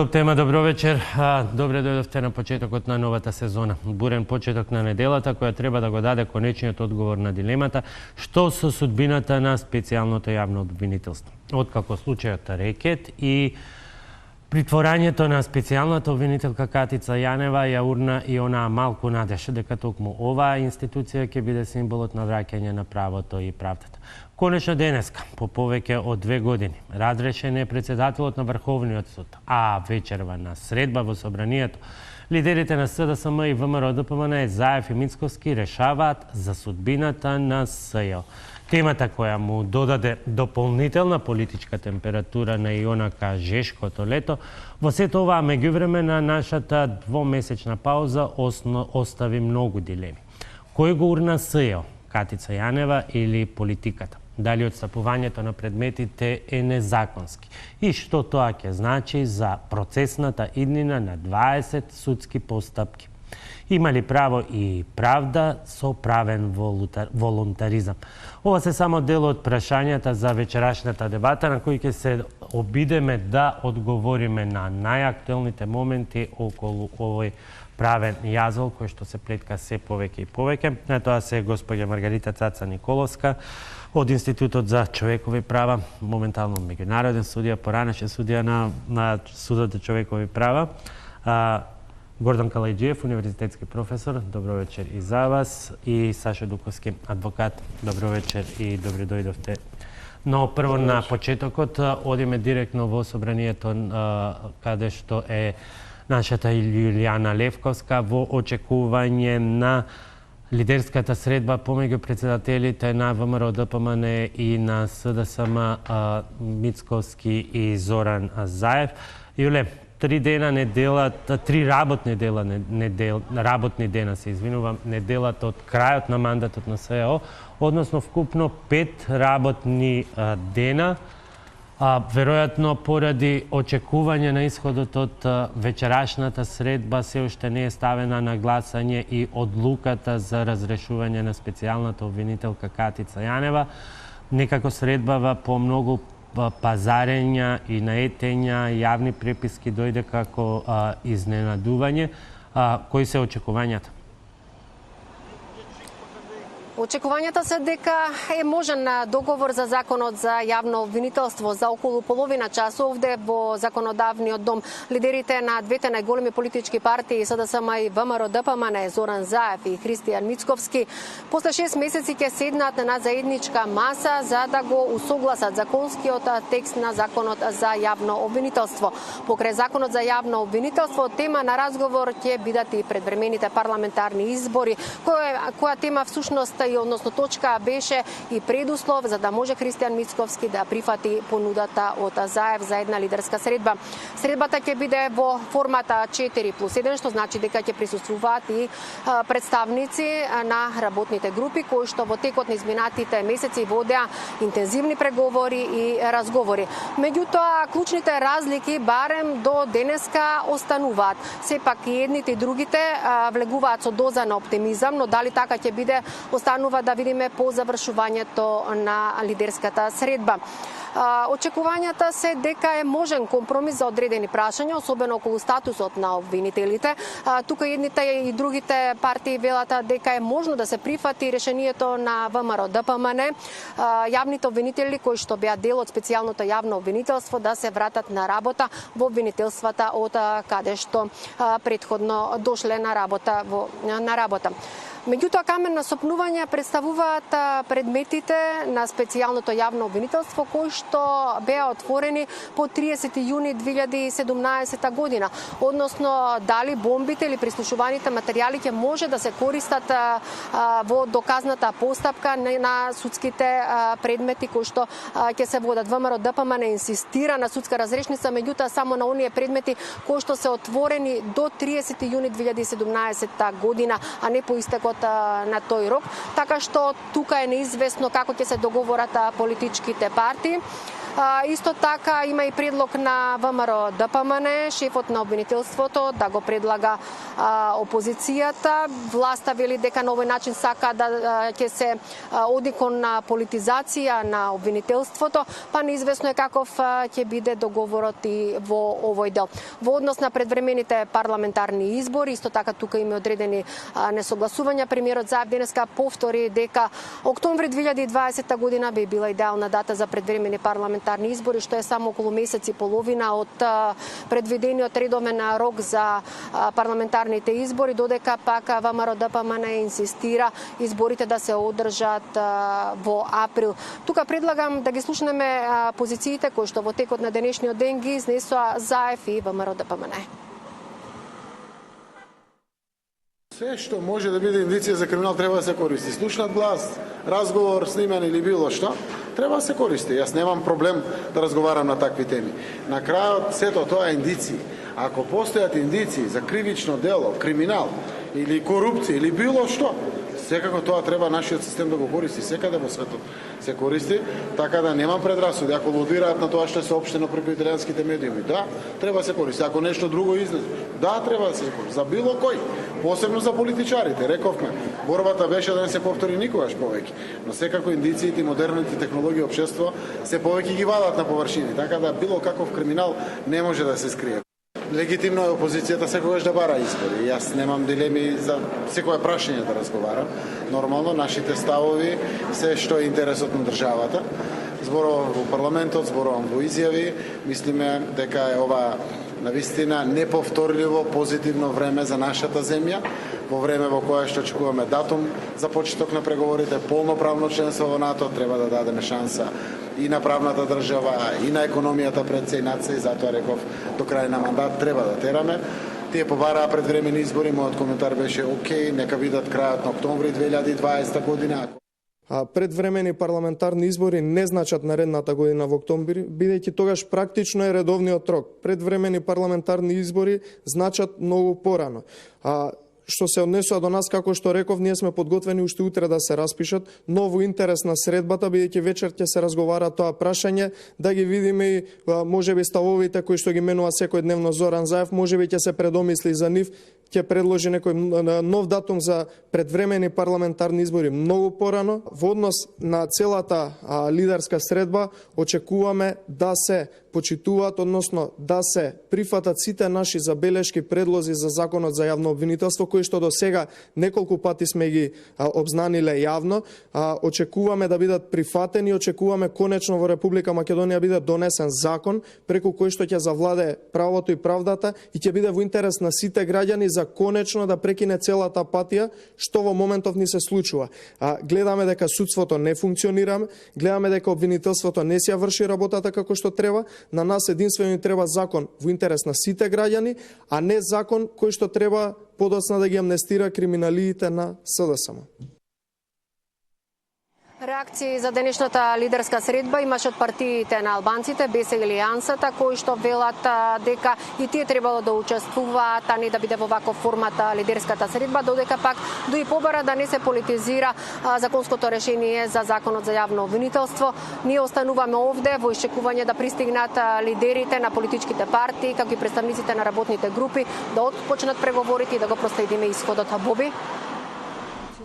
Топ тема, добро вечер. Добре дојдовте на почетокот на новата сезона. Бурен почеток на неделата која треба да го даде конечниот одговор на дилемата што со судбината на специјалното јавно обвинителство. Откако случајот Рекет и притворањето на специјалната обвинителка Катица Јанева ја урна и онаа малку надеж дека токму оваа институција ќе биде символот на враќање на правото и правдата. Конечно денеска, по повеќе од 2 години, разрешен е председателот на Врховниот суд, а вечерва на средба во собранието, лидерите на СДСМ и ВМРО-ДПМН Заев и Мицковски решаваат за судбината на СЈО. Темата која му додаде дополнителна политичка температура на ионака жешкото лето, во сето оваа меѓувреме на нашата двомесечна пауза остави многу дилеми. Кој го урна СЈО? Катица Јанева или политиката? Дали отстапувањето на предметите е незаконски? И што тоа ќе значи за процесната иднина на 20 судски постапки? Има ли право и правда со правен волунтаризам? Ова се само дел од прашањата за вечерашната дебата на кои ќе се обидеме да одговориме на најактуелните моменти околу овој правен јазол кој што се плетка се повеќе и повеќе. На тоа се госпоѓа Маргарита Цаца Николовска од Институтот за човекови права, моментално меѓународен судија, поранешен судија на Судот за човекови права. Гордан Калајджиев, универзитетски професор, добро вечер и за вас, и Сашо Дуковски, адвокат, добро вечер и добре дојдовте. Но прво на почетокот одиме директно во собранието каде што е нашата Јулијана Левковска во очекување на лидерската средба помеѓу председателите на ВМРО-ДПМН и на СДСМ Мицковски и Зоран Заев. Јуле, 3 работни дена се извинувам, неделата од крајот на мандатот на СЈО, односно вкупно 5 работни дена. Веројатно поради очекување на исходот од вечерашната средба се уште не е ставена на гласање и одлуката за разрешување на специјалната обвинителка Катица Јанева. Некако средбава по многу пазарења и наетења, јавни преписки дојде како изненадување. Кои се очекувањата? Очекувањата се дека е можен договор за законот за јавно обвинителство. За околу половина час овде во законодавниот дом лидерите на двете најголеми политички партии СДСМ и ВМРО-ДПМН Зоран Заев и Христијан Мицковски после 6 месеци ќе седнат на заедничка маса за да го усогласат законскиот текст на законот за јавно обвинителство. Покрај законот за јавно обвинителство тема на разговор ќе бидат и предвремените парламентарни избори, која тема всушност и односно точка беше и предуслов за да може Христијан Мицковски да прифати понудата од Заев за една лидерска средба. Средбата ќе биде во формата 4+1, што значи дека ќе присуствуваат и представници на работните групи кои што во текот на изминатите месеци водеа интензивни преговори и разговори. Меѓутоа, клучните разлики барем до денеска остануваат. Сепак и едните и другите влегуваат со доза на оптимизам, но дали така ќе биде останува да видиме по завршувањето на лидерската средба. Очекувањата се дека е можен компромис за одредени прашања, особено околу статусот на обвинителите. Тука едните и другите партии велат дека е можно да се прифати решението на ВМРО-ДПМН, јавните обвинители кои што беа дел од специјалното јавно обвинителство да се вратат на работа во обвинителствата од каде што претходно дошле на работа. Меѓутоа, камен на сопнување представуваат предметите на специјалното јавно обвинителство кои што беа отворени по 30 јуни 2017 година. Односно, дали бомбите или прислушуваните материјали ќе може да се користат во доказната постапка на судските предмети кои што ќе се водат. ВМРО-ДПМН инсистира на судска разрешница, меѓутоа само на оние предмети кои што се отворени до 30 јуни 2017 година, а не по истекот на тој рок, така што тука е неизвестно како ќе се договорат политичките партии. Исто така има и предлог на ВМРО ДПМН, шефот на обвинителството, да го предлага опозицијата. Власта вели дека на овој начин сака да ќе се оди кон политизација на обвинителството, па неизвестно е каков ќе биде договорот и во овој дел. Во однос на предвремените парламентарни избори, исто така тука има одредени несогласувања. Премиерот Заев денеска повтори дека октомври 2020 година би била идеална дата за предвремени парламентарни избори, што е само околу месец и половина од предвидениот редовен рок за парламентарните избори, додека пак ВМРО ДПМН инсистира изборите да се одржат во април. Тука предлагам да ги слушнеме позициите кои што во текот на денешниот ден ги изнесоа Заев и ВМРО ДПМН. Се што може да биде индиција за криминал треба да се користи. Слушнат глас, разговор, снимен или било што, треба да се користи. Јас немам проблем да разговарам на такви теми. На крајот сето тоа е индиција. Ако постојат индиции за кривично дело, криминал или корупција или било што, секако тоа треба нашиот систем да го користи, секаде во светот се користи, така да немам предрасуди. Ако лудираат на тоа што се општено преку италијанските медиуми, да, треба да се користи. Ако нешто друго излезе, да, треба да се користи. За било кој, посебно за политичарите, рековме, борбата беше да не се повтори никогаш повеќе. Но секако индициите и модерните технологии општество се повеќе ги вадат на површини, така да било каков криминал не може да се скрие. Легитимно е опозицијата секогаш да бара избори. Јас немам дилеми за секое прашање да разговарам. Нормално, нашите ставови, се што е интересот на државата. Зборувам во парламентот, зборувам во изјави. Мислиме дека е ова навистина неповторливо позитивно време за нашата земја, во време во кое што очекуваме датум за почеток на преговорите, полноправно членство во НАТО, треба да дадеме шанса и на правната држава, и на економијата пред се и над се, и затоа реков до крај на мандат треба да тераме. Тие побараа предвремени избори, мојот коментар беше окей, нека видат крајот на октомври 2020 година. Предвремени парламентарни избори не значат наредната година во октомври, бидејќи тогаш практично е редовниот рок. Предвремени парламентарни избори значат многу порано. Што се однесува до нас, како што реков, ние сме подготвени уште утре да се распишат, но во интерес на средбата, бидејќи вечер ќе се разговара тоа прашање, да ги видиме и можеби ставовите кои што ги менува секојдневно Зоран Заев, можеби ќе се предомисли за нив, ќе предложи некој нов датум за предвремени парламентарни избори многу порано. Во однос на целата лидерска средба очекуваме да се почитуваат, односно да се прифатат сите наши забелешки, предлози за законот за јавно обвинителство, кои што до сега неколку пати сме ги обзнаниле јавно. Очекуваме да бидат прифатени, очекуваме конечно во Република Македонија биде донесен закон преку кој што ќе завладее правото и правдата и ќе биде во интерес на сите граѓани за конечно да прекине целата патија што во моментов ни се случува. Гледаме дека судството не функционира, гледаме дека обвинителството не си ја врши работата како што треба. На нас единствено ни треба закон во интерес на сите граѓани, а не закон кој што треба подоцна да ги амнестира криминалиите на СДСМ. Реакции за денешната лидерска средба имаше од партиите на албанците, БЕС или Алијансата, кои што велат дека и тие требало да учествуваат, а не да биде во ваков формат лидерската средба, додека пак дуи побара да не се политизира законското решение за законот за јавно обвинителство. Ние остануваме овде во исчекување да пристигнат лидерите на политичките партии, како и представниците на работните групи, да отпочнат преговорите и да го проследиме исходот. Боби?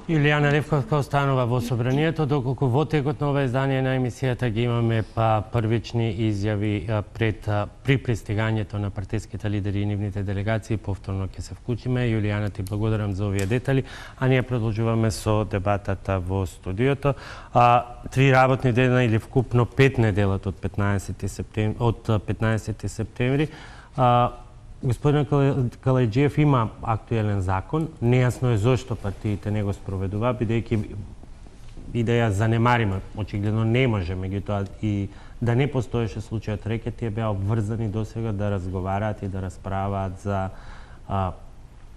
Илијана Левковска останува во собранието, доколку во текот на ова издание на емисијата ги имаме првични изјави при пристигањето на партиските лидери и нивните делегации. Повторно ќе се вклучиме. Јулијана, ти благодарам за овие детали, а ние продолжуваме со дебатата во студиото. 3 работни дена или вкупно 5 неделат од 15 септември. Господин Калајџиев има актуелен закон, нејасно е зошто партиите не го спроведува, бидејќи и да ја занемариме, очигледно не може, меѓутоа и да не постоеше случајот реке, тие беа обврзани досега да разговараат и да расправаат за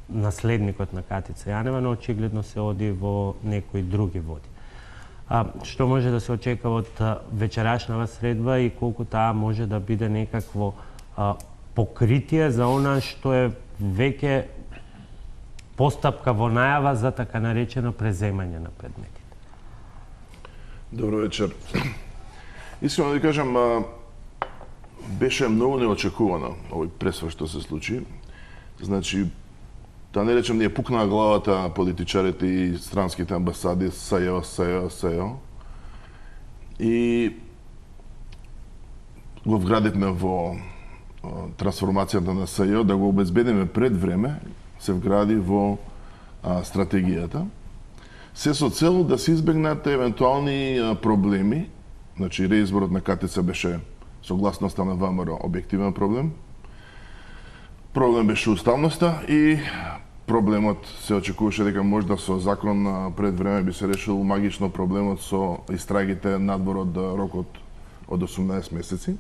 наследникот на Катица Јанева, но очигледно се оди во некои други води. Што може да се очекува од вечерашнава средба и колку таа може да биде некакво покритие за она што е веќе постапка во најава за така наречено преземање на предметите? Добро вечер. Искрено да ви кажам, беше многу неочекувано овој пресврт што се случи. Значи, да не речем, ние пукнаа главата на политичарите и странските амбасади СЈО. И го вградивме во трансформацијата на СЈО, да го обезбедиме пред време, се вгради во стратегијата. Се со цел да се избегнат евентуални проблеми. Значи, реизборот на КТЦ беше согласноста на ВМРО објективен проблем. Проблем беше уставноста и проблемот се очекуваше дека можда со закон пред време би се решил магично проблемот со истрагите надвор од рокот од 18 месеци.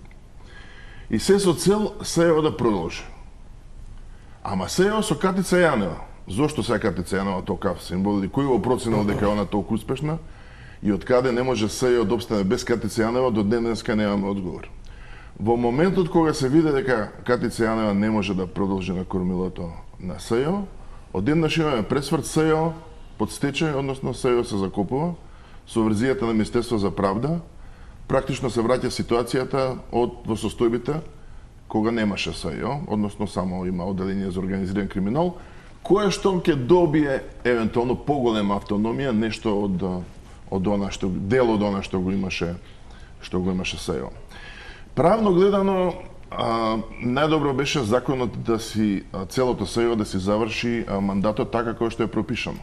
И се со цел СЈО да продолжи. Ама СЈО со Катица Јанева. Зошто сега Катица Јанева токав символ или кој го проценил дека е она толку успешна и од каде не може СЈО да обстане без Катица Јанева, до ден денеска немаме одговор. Во моментот кога се виде дека Катица Јанева не може да продолжи на кормилото на СЈО, одеднаш имаме пресврт СЈО под стечај, односно СЈО се закопува со верзијата на Министерство за правда. Практично се враќа ситуацијата во состојбите кога немаше СЈО, односно само има одделение за организиран криминал, кое што ќе добие евентуално поголема автономија, нешто од она што дел од она што го имаше СЈО. Правно гледано, најдобро беше законот да си целото СЈО да си заврши мандатот така како што е пропишано.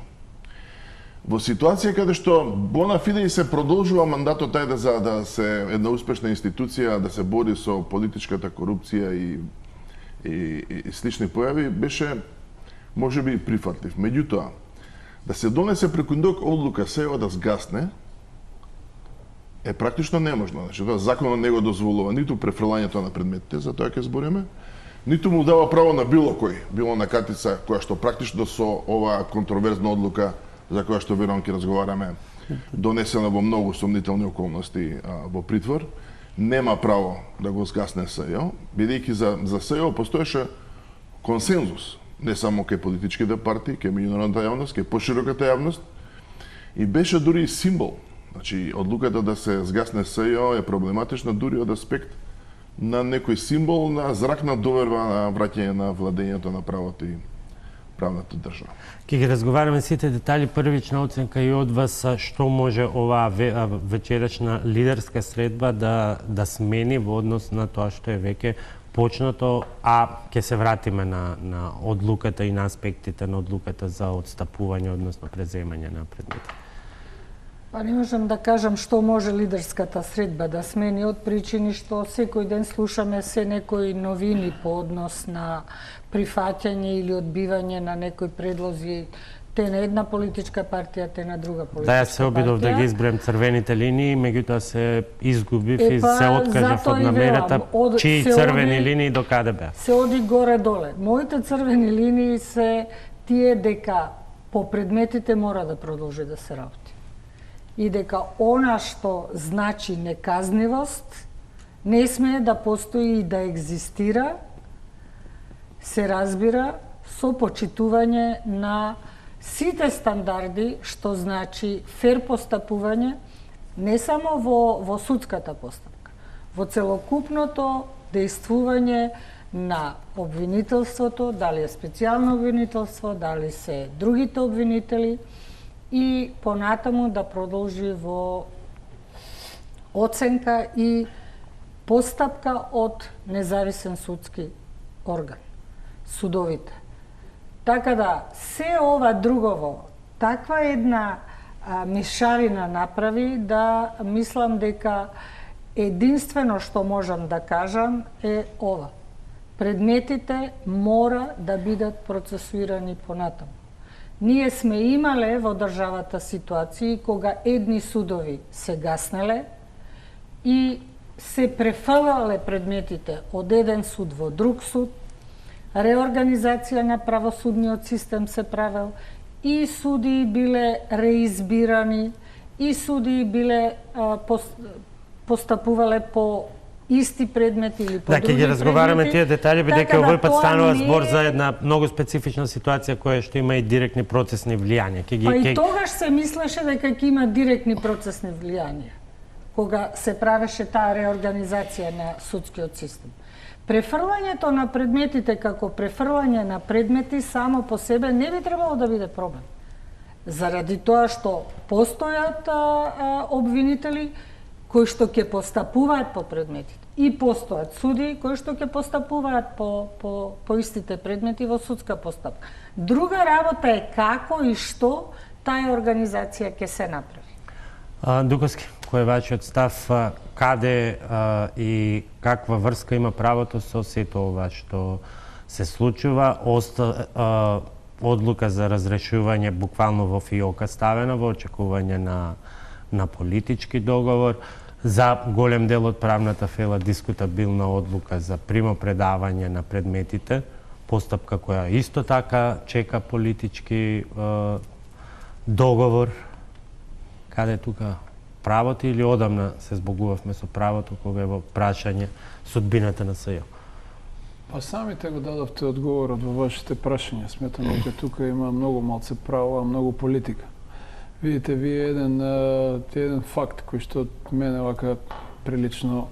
Во ситуација каде што bona fide се продолжува мандатот тај да се една успешна институција, да се бори со политичката корупција и слични појави, беше можеби прифатлив. Меѓутоа, да се донесе преку ног одлука СЈО да сгасне, е практично неможно. Значи, тоа законот не го дозволува ниту префрлањето на предметите, за тоа ќе збориме, ниту му дава право на било кој, било на Катица, која што практично со оваа контроверзна одлука, за која што верувам ќе разговараме, донесена во многу сомнителни околности во притвор, нема право да го сгасне СЈО, бидејќи за СЈО постоеше консензус, не само кај политичките партии, кај меѓународната јавност, кај пошироката јавност, и беше дури и символ. Значи, одлуката да се сгасне СЈО е проблематична дури од аспект на некој символ на зракна доверба на враќање на владењето на правото и правната држава. Ке ги разговараме сите детали, првична оценка и од вас, што може оваа вечерачна лидерска средба да смени во однос на тоа што е веќе почнато, а ќе се вратиме на одлуката и на аспектите на одлуката за отстапување, односно преземање на предмети. Па не можам да кажам што може лидерската средба да смени од причини што секој ден слушаме се некои новини по однос на прифаќање или одбивање на некои предлози, те на една политичка партија, те на друга политичка партија. Да, јас се обидов да ги избројам црвените линии, меѓутоа се изгубив и се откажав од намерата, чии црвени линии до каде беа. Се оди горе-доле. Моите црвени линии се тие дека по предметите мора да продолжи да се работи. И дека она што значи неказнивост не смее да постои и да екзистира, се разбира со почитување на сите стандарди, што значи фер постапување, не само во судската постапка, во целокупното дејствување на обвинителството, дали е специјално обвинителство, дали се другите обвинители, и понатаму да продолжи во оценка и постапка од независен судски орган, судовите. Така да, се ова другово, таква една мешавина направи да мислам дека единствено што можам да кажам е ова. Предметите мора да бидат процесуирани понатаму. Ние сме имале во државата ситуации кога едни судови се гаснеле и се префрлале предметите од еден суд во друг суд, реорганизација на правосудниот систем се правел и суди биле реизбирани и суди биле постапувале по исти предмети или по други предмети. Да, ќе ги разговараме тие детали, бидејќи овој пат станува збор за една многу специфична ситуација која што има и директни процесни влијанија. Па и тогаш се мислеше дека ќе има директни процесни влијанија. кога се правеше таа реорганизација на судскиот систем. Префрлањето на предметите како префрлање на предмети само по себе не би требало да биде проблем. Заради тоа што постојат обвинители кои што ќе постапуваат по предметите и постојат судии кои што ќе постапуваат по истите предмети во судска постапка. Друга работа е како и што таа организација ќе се направи. Дуковски, кој е вашиот став, каде и каква врска има правото со сето ова што се случува? Одлука за разрешување буквално во фиока ставена во очекување на политички договор. За голем дел од правната фела дискутабилна одлука за примопредавање на предметите, постапка која исто така чека политички договор. Каде е тука правото или одамна се збогувавме со правото кога е во прашање судбината на СЈ? Па самите го дадовте одговорот во вашите прашања. Сметам дека тука има многу малце право, а многу политика. Видите, вие еден факт кој што мене вака прилично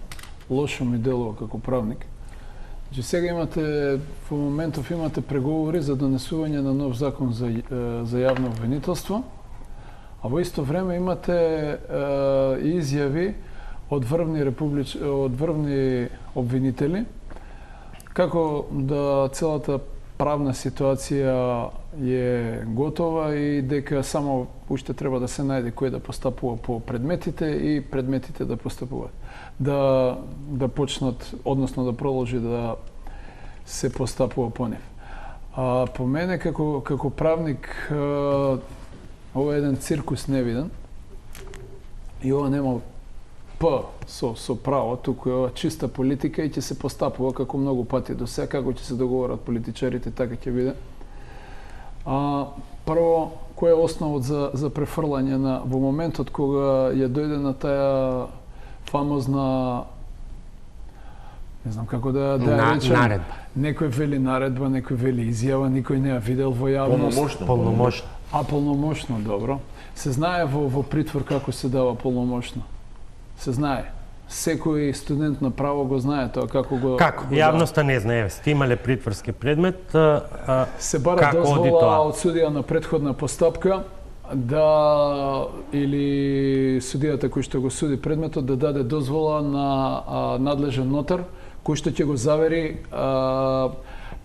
лошо ми делува како правник. Значи сега имате, во моментов имате преговори за донесување на нов закон за јавно обвинителство, а во исто време имате изјави од врвни обвинители како да целата правна ситуација е готова и дека само уште треба да се најде кој да постапува по предметите и предметите да постапуваат. Да почнат, односно да продолжи да се постапува по нив. А по мене како правник ова е еден циркус невиден и ова нема со право, туку е чиста политика и ќе се постапува како многу пати до сега, како ќе се договорат политичарите, така ќе биде. Прво, кој е основот за префрлање во моментот кога ја дојде на таа фамозна, не знам како да ја речем, наредба. Некој вели наредба, некој вели изјава, никој не ја видел во јавност. Полномошно. Полномошно, добро. Се знае во притвор како се дава полномошно. Се знае. Секој студент на право го знае тоа како го... Како? Јавноста не знае. Сте имале притворски предмет, се бара дозвола од судија на претходна постапка или судијата кој што го суди предметот да даде дозвола на надлежен нотар кој што ќе го завери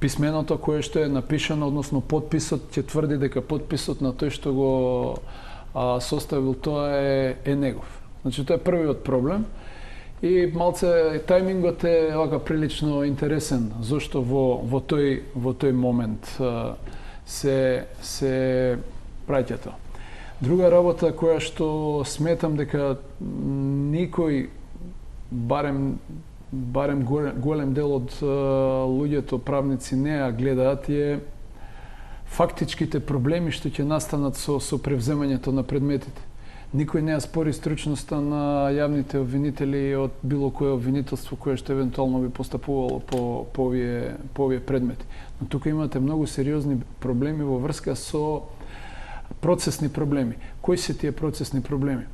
писменото кое што е напишано, односно подписот ќе тврди дека подписот на тој што го составил тоа е негов. Значи тоа е првиот проблем. И малце тајмингот е вака прилично интересен, зашто во тој момент се праќа тоа. Друга работа која што сметам дека никој, барем голем дел од луѓето правници не ја гледаат, е фактичките проблеми што ќе настанат со превземањето на предметите. Никој не ја спори стручноста на јавните обвинители од било кое обвинителство кое што евентуално би постапувало по овие предмети. Но тука имате многу сериозни проблеми во врска со процесни проблеми. Кои се тие процесни проблеми?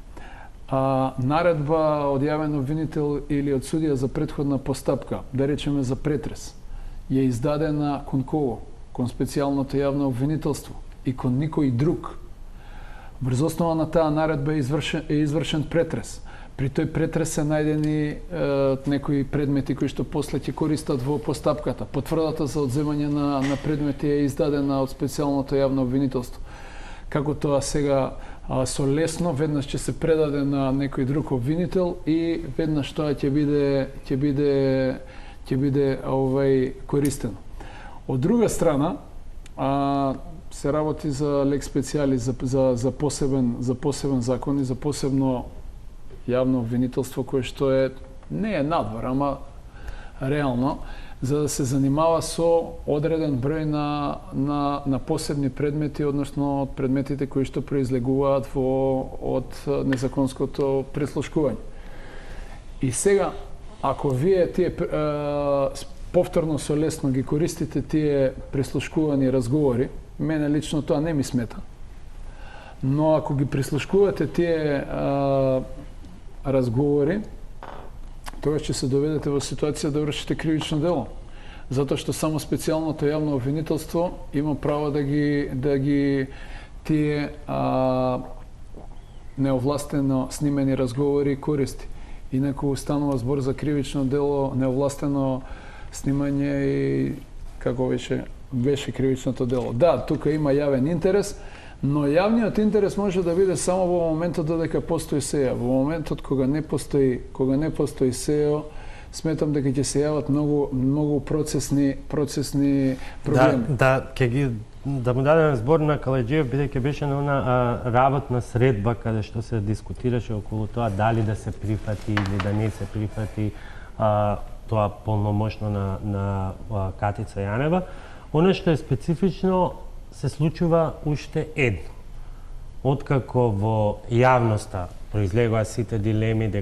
Наредба од јавен обвинител или од судија за претходна постапка, да речеме за претрес, е издадена кон кого? Кон специјалното јавно обвинителство и кон никој друг. Врз основа на таа наредба е извршен претрес. При тој претрес се најдени некои предмети кои што после ќе користат во постапката. Потврдата за одземање на предмети е издадена од специјалното јавно обвинителство. Како тоа сега со лесно веднаш ќе се предаде на некој друг обвинител и веднаш тоа ќе биде користено. Од друга страна, се работи за лек специјали, за посебен закон и за посебно јавно обвинителство кое што не е надвор, ама реално, за да се занимава со одреден број на посебни предмети, односно предметите кои што произлегуваат од незаконското преслушкување. И сега, ако вие тие повторно со лесно ги користите тие преслушкувани разговори, мене лично тоа не ми смета. Но ако ги прислушкувате тие разговори, тогаш ќе се доведете во ситуација да вршите кривично дело. Затоа што само специјалното јавно обвинителство има право да ги тие неовластено снимени разговори користи. Инаку станува збор за кривично дело, неовластено снимање и како беше кривичното дело. Да, тука има јавен интерес, но јавниот интерес може да биде само во моментот додека постои СЕО. Во моментот кога не постои СЕО, сметам дека ќе се јават многу процесни проблеми. Да му дадем збор на Калајџиев, бидејќи беше на она работна средба каде што се дискутираше околу тоа дали да се прифати или да не се прифати тоа полномошно на Катица Јанева. Оно што е специфично се случува уште едно. Откако во јавноста произлегоа сите дилеми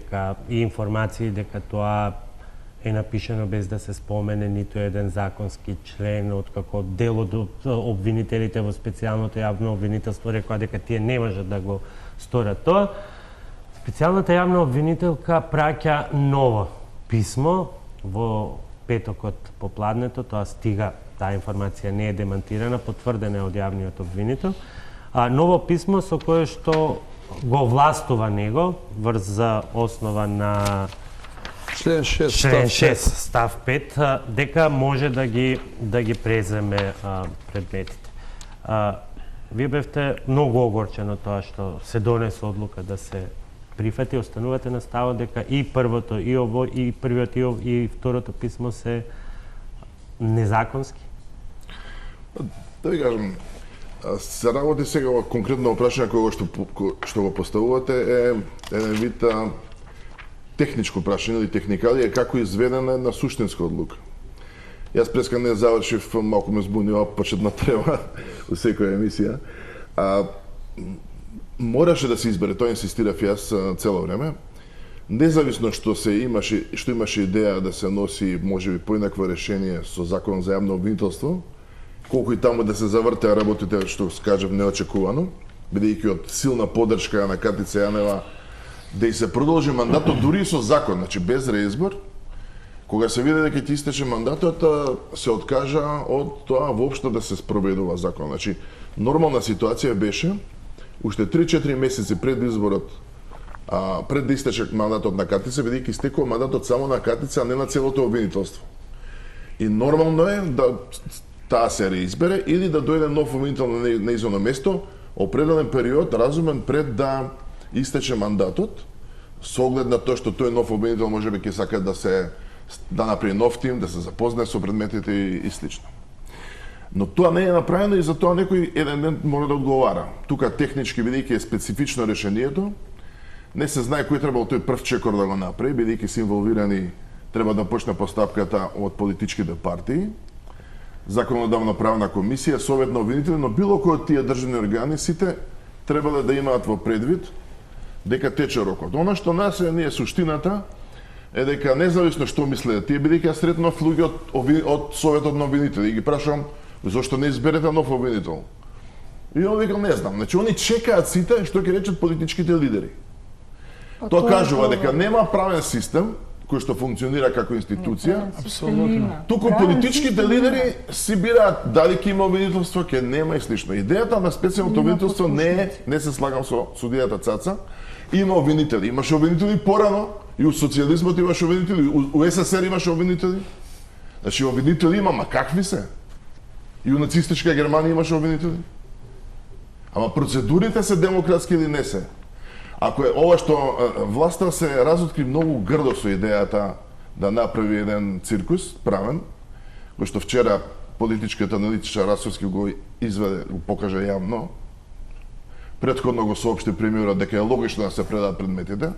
и информации дека тоа е напишано без да се спомене ниту еден законски член, откако дел од обвинителите во специјалното јавно обвинителство рекоа дека тие не можат да го сторат тоа. Специјалната јавна обвинителка праќа ново писмо во петокот попладнето, тоа стига, таа информација не е демантирана, потврдена од јавниот обвинител. Ново писмо со кое што го властува него врз основа на Член 6 став 5 дека може да ги преземе предметите. Вие бевте многу огорчен од тоа што се донесе одлука да се прифати, останувате на ставот дека и првото, и првиот и второто писмо се незаконски? Да ви кажам, се работи сега во конкретно прашање што го поставувате е еден вид техничко прашање или техникалија како изведена на суштинска одлука. Јас преска не завршив, малку ме збуни ова почетна трема во секоја емисија. Мораше да се избере, тоа инсистирав јас цело време. Независно што имаше идеја да се носи можеби поинакво решение со Закон за јавно обвинителство, колку и таму да се завртеа работите, што скажав, неочекувано, бидејќи од силна поддршка на Катица Јанева да и се продолжи мандатот дури со закон, значи без реизбор. Кога се виде дека ќе истече мандатот, се откажа од тоа воопшто да се спроведува закон. Значи, нормална ситуација беше уште 3-4 месеци пред изборот, пред да истече мандатот на Катица, бидејќи истекува мандатот само на Катица, а не на целото обвинителство. И нормално е да таа се реизбере или да дојде нов обвинител на нејзино место, определен период, разумен пред да истече мандатот, со оглед на тоа што тој нов обвинител можеби ќе сака да направи нов тим, да се запознае со предметите и слично. Но тоа не е направено и за тоа некој еден ден мора да одговара. Тука технички, бидејќи е специфично решението, не се знае кој требал тој прв чекор да го направи, бидејќи се инволвирани, треба да почне постапката од политичките партии, законодавна правна комисија, совет на обвинители, но било кој од тие државни органи сите требале да имаат во предвид дека тече рокот. Она што нас е суштината е дека независно што мислеат тие, бидејќи јас сретнав луѓе од советот на обвинители и ги прашам зошто не изберете нов обвинител. И он викал не знам. Значи они чекаат сите што ќе речат политичките лидери. Тоа кажува дека нема правен систем кој што функционира како институција. Апсолутно. Туку политичките лидери си бираат дали ќе има обвинителство, ќе нема и слично. Идејата на специјалното обвинителство не се слагам со судијата Цаца. Има обвинители. Имаше обвинители порано и у социјализмот имаше обвинители, у СССР имаше обвинители. Значи обвинители има, ма какви се? И у нацистичка Германија имаше обвинители. Ама процедурите се демократски или не се? Ако е ова што власта се разоткри многу грдо со идејата да направи еден циркус правен, кој што вчера политичкиот аналитичар Расовски го изведе, го покажа јавно, претходно го соопшти премиерот дека е логично да се предадат предметите,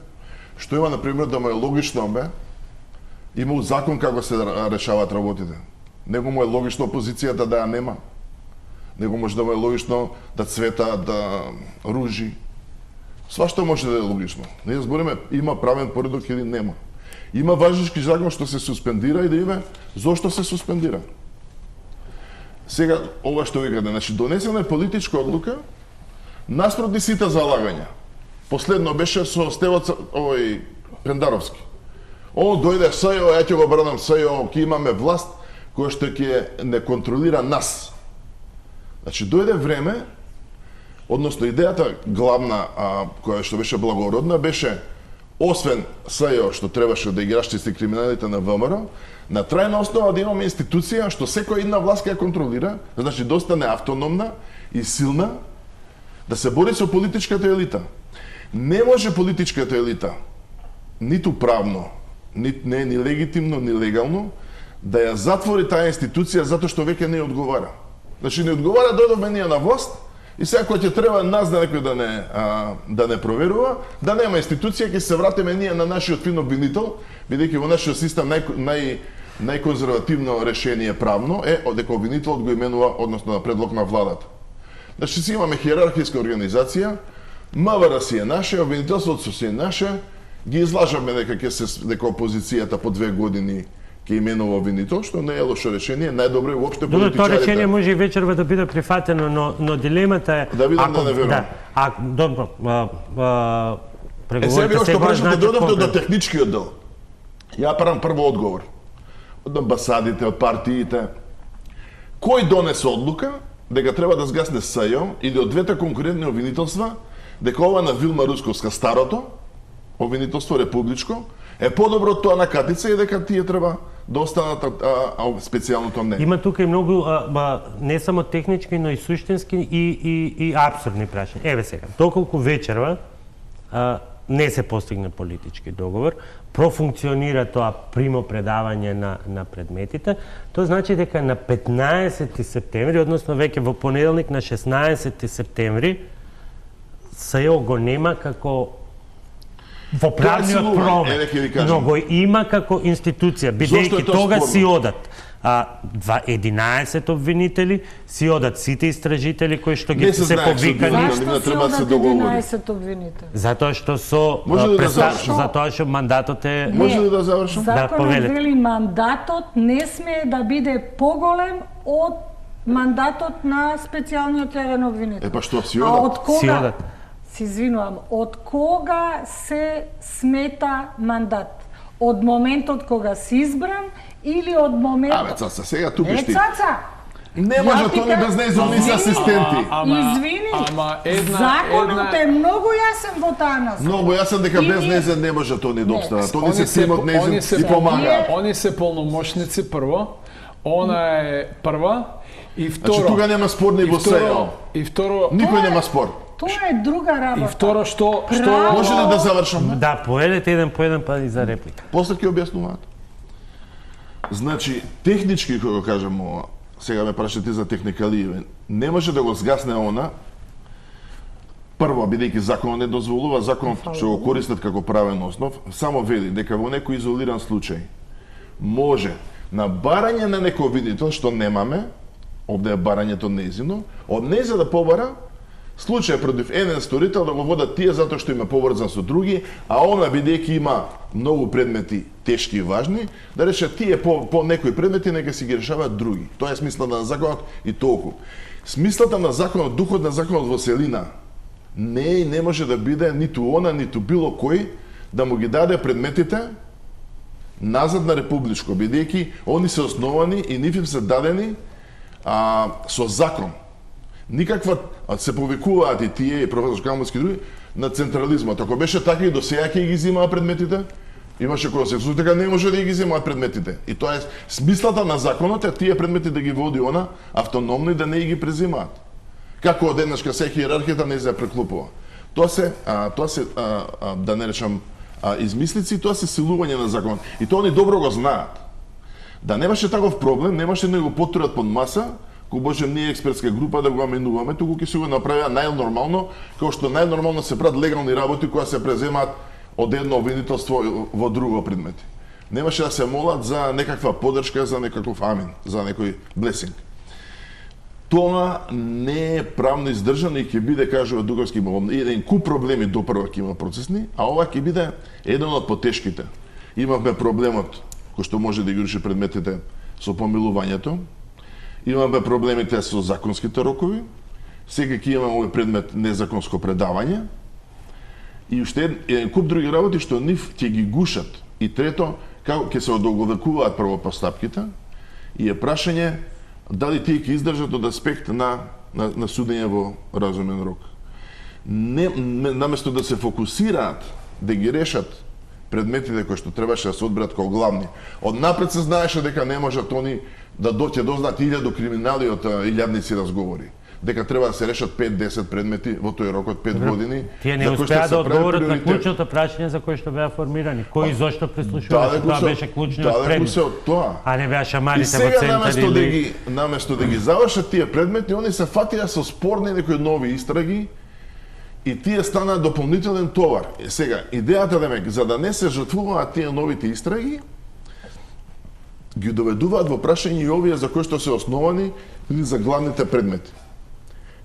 што има, например, да му е логично има закон како се решаваат работите. Него му е логично опозицијата да ја нема. Него може да му е логично да цвета, да ружи. Свашто може да е логично. Ние збориме има правен поредок или нема. Има важнички закон што се суспендира и да има зошто се суспендира. Сега ова што ви кажа, значи донесена е политичка одлука наспроти сите залагања. Последно беше со Стево Пендаровски. Он дојде СЈО, ја ќе го бранам СЈО, ќе имаме власт која што ќе не контролира нас. Значи, дојде време, односно идејата главна, која што беше благородна, беше освен СЈО што требаше да ги расчисти криминалите на ВМРО, на трајна основа да имаме институција што секоја една власт ќе ја контролира, значи да остане автономна и силна, да се бори со политичката елита. Не може политичката елита, ниту правно, не е ни легитимно, ни легално, да ја затвори таа институција затоа што веќе не ја одговара. Значи не одговара, дојдовме ние на власт и сега кога ќе треба нас да некој да не проверува, да нема институција, ќе се вратиме ние на нашиот фин обвинител, бидејќи во нашиот систем најконзервативно решение правно е дека обвинителот го именува, односно на предлог на владата. Значи си имаме хиерархиска организација, МВР си е наше, обвинителството си е наше, ги излажаме дека опозицијата по 2 години ќе именува обвинител, што не е лошо решение, најдобро е уопште политичарите. Тоа решение може и вечерва да биде прифатено, но дилемата е... Да видам да не верувам. Добро, преговорите се што прашате, додовте до техничкиот дел. Ја парам прво одговор. Од амбасадите, од партиите. Кој донесе одлука дека треба да сгасне СЈО или од двете конкурентни обвинителства, дека ова на Вилма Русковска старото, обвинителство републичко, е подобро од тоа на Катица и дека тие треба да останат специјалното мнение. Има тука и многу не само технички, но и суштински и апсурдни прашања. Еве сега, доколку вечерва не се постигне политички договор, профункционира тоа примо предавање на предметите, тоа значи дека на 15 септември, односно веќе во понеделник на 16 септември, СЈО го нема како во правниот промет, но го има како институција, бидејќи тога си одат 11 обвинители, си одат сите истражители кои што ги се повикани. Зашто си одат 11 обвинители? Затоа што затоа што мандатот е... Може ли да завршам? Законот вели мандатот не смее да биде поголем од мандатот на специјалниот јавен обвинител. Па што си одат? А од кога? Се извинувам, од кога се смета мандат? Од моментот кога си избран или од моментот... Цаца, сега тупиш ти. Цаца! Не може тони без неизолни асистенти. Извини, законот е многу јасен во таа насока. Многу јасен дека без неизен не може тони да обстана. Тони се тимот неизен и помагаат. Они се полномошници прво, она е прва и второ. Значи тука нема спор ни во СЈО. И второ, никој нема спор. Тоа е друга работа. И второ што може ли да завршам? Да, поедете еден по еден па и за реплика. После ќе објаснуваат. Значи, технички кога кажам ова, сега ме прашате за техникалии, не може да го сгасне она. Прво, бидејќи законот не дозволува, законот што го користат како правен основ, само вели дека во некој изолиран случај може на барање на некој обвинител, што немаме, овде е барањето нејзино, од нејза да побара случај против еден сторител да го водат тие затоа што има поврзан со други, а она бидејќи има многу предмети тешки и важни, да решат тие по некои предмети нека си ги решаваат други. Тоа е смислата на законот и толку. Смислата на законот, духот на законот во селина не може да биде ниту она, ниту било кој да му ги даде предметите назад на републичко, бидејќи они се основани и нив им се дадени со закон. Никаква се повикуваат и тие и професор Камовски и други на централизмот. Ако беше така и до сега ќе ги земаа предметите, имаше консенсус дека не може да ги земаат предметите. И тоа е смислата на законот, е тие предмети да ги води она автономно и да не ги презимаат. Како од еднашка се хиерархијата не се преклупува. Тоа се да не речам измислици, тоа се силување на законот. И тоа они добро го знаат. Да немаше таков проблем, немаше да го потурат под маса, кој можем ние експертска група да го аменуваме, туку ќе се го направи најнормално, како што најнормално се прават легални работи кои се преземаат од едно обвинителство во друго предмети. Немаше да се молат за некаква поддршка, за некаков амин, за некој блесинг. Тоа не е правно издржано и ќе биде, кажува Дуковски, еден куп проблеми допрва ќе има процесни, а ова ќе биде еден од потешките. Имавме проблемот кој што може да ги реши предметите со помилувањето. Имаме проблемите со законските рокови. Сега ќе имаме овој предмет незаконско предавање. и уште еден куп други работи што нив ќе ги гушат. И трето, како ќе се одолговекуваат прво постапките, и е прашање дали тие ќе издржат од аспект на судење во разумен рок. Наместо да се фокусираат, да ги решат предметите кои што требаше да се одберат како главни. Однапред се знаеше дека не можат они да ќе дознаат 1000 криминали од илјадници разговори. Дека треба да се решат 5-10 предмети во тој рок од 5 години. Тие не успеа да одговорат на клучното прашање за кои што беа формирани. Кој и зошто прислушуваше, тоа беше клучниот предмет. А не беа шаманите во центар или... Наместо да ги завршат тие предмети, они се фатија со спорни некои нови истраги и тие станаа дополнителен товар. Сега, идејата демек, за да не се жртвуваат тие новите истраги, ги доведуваат во прашање и овие за кои што се основани или за главните предмети.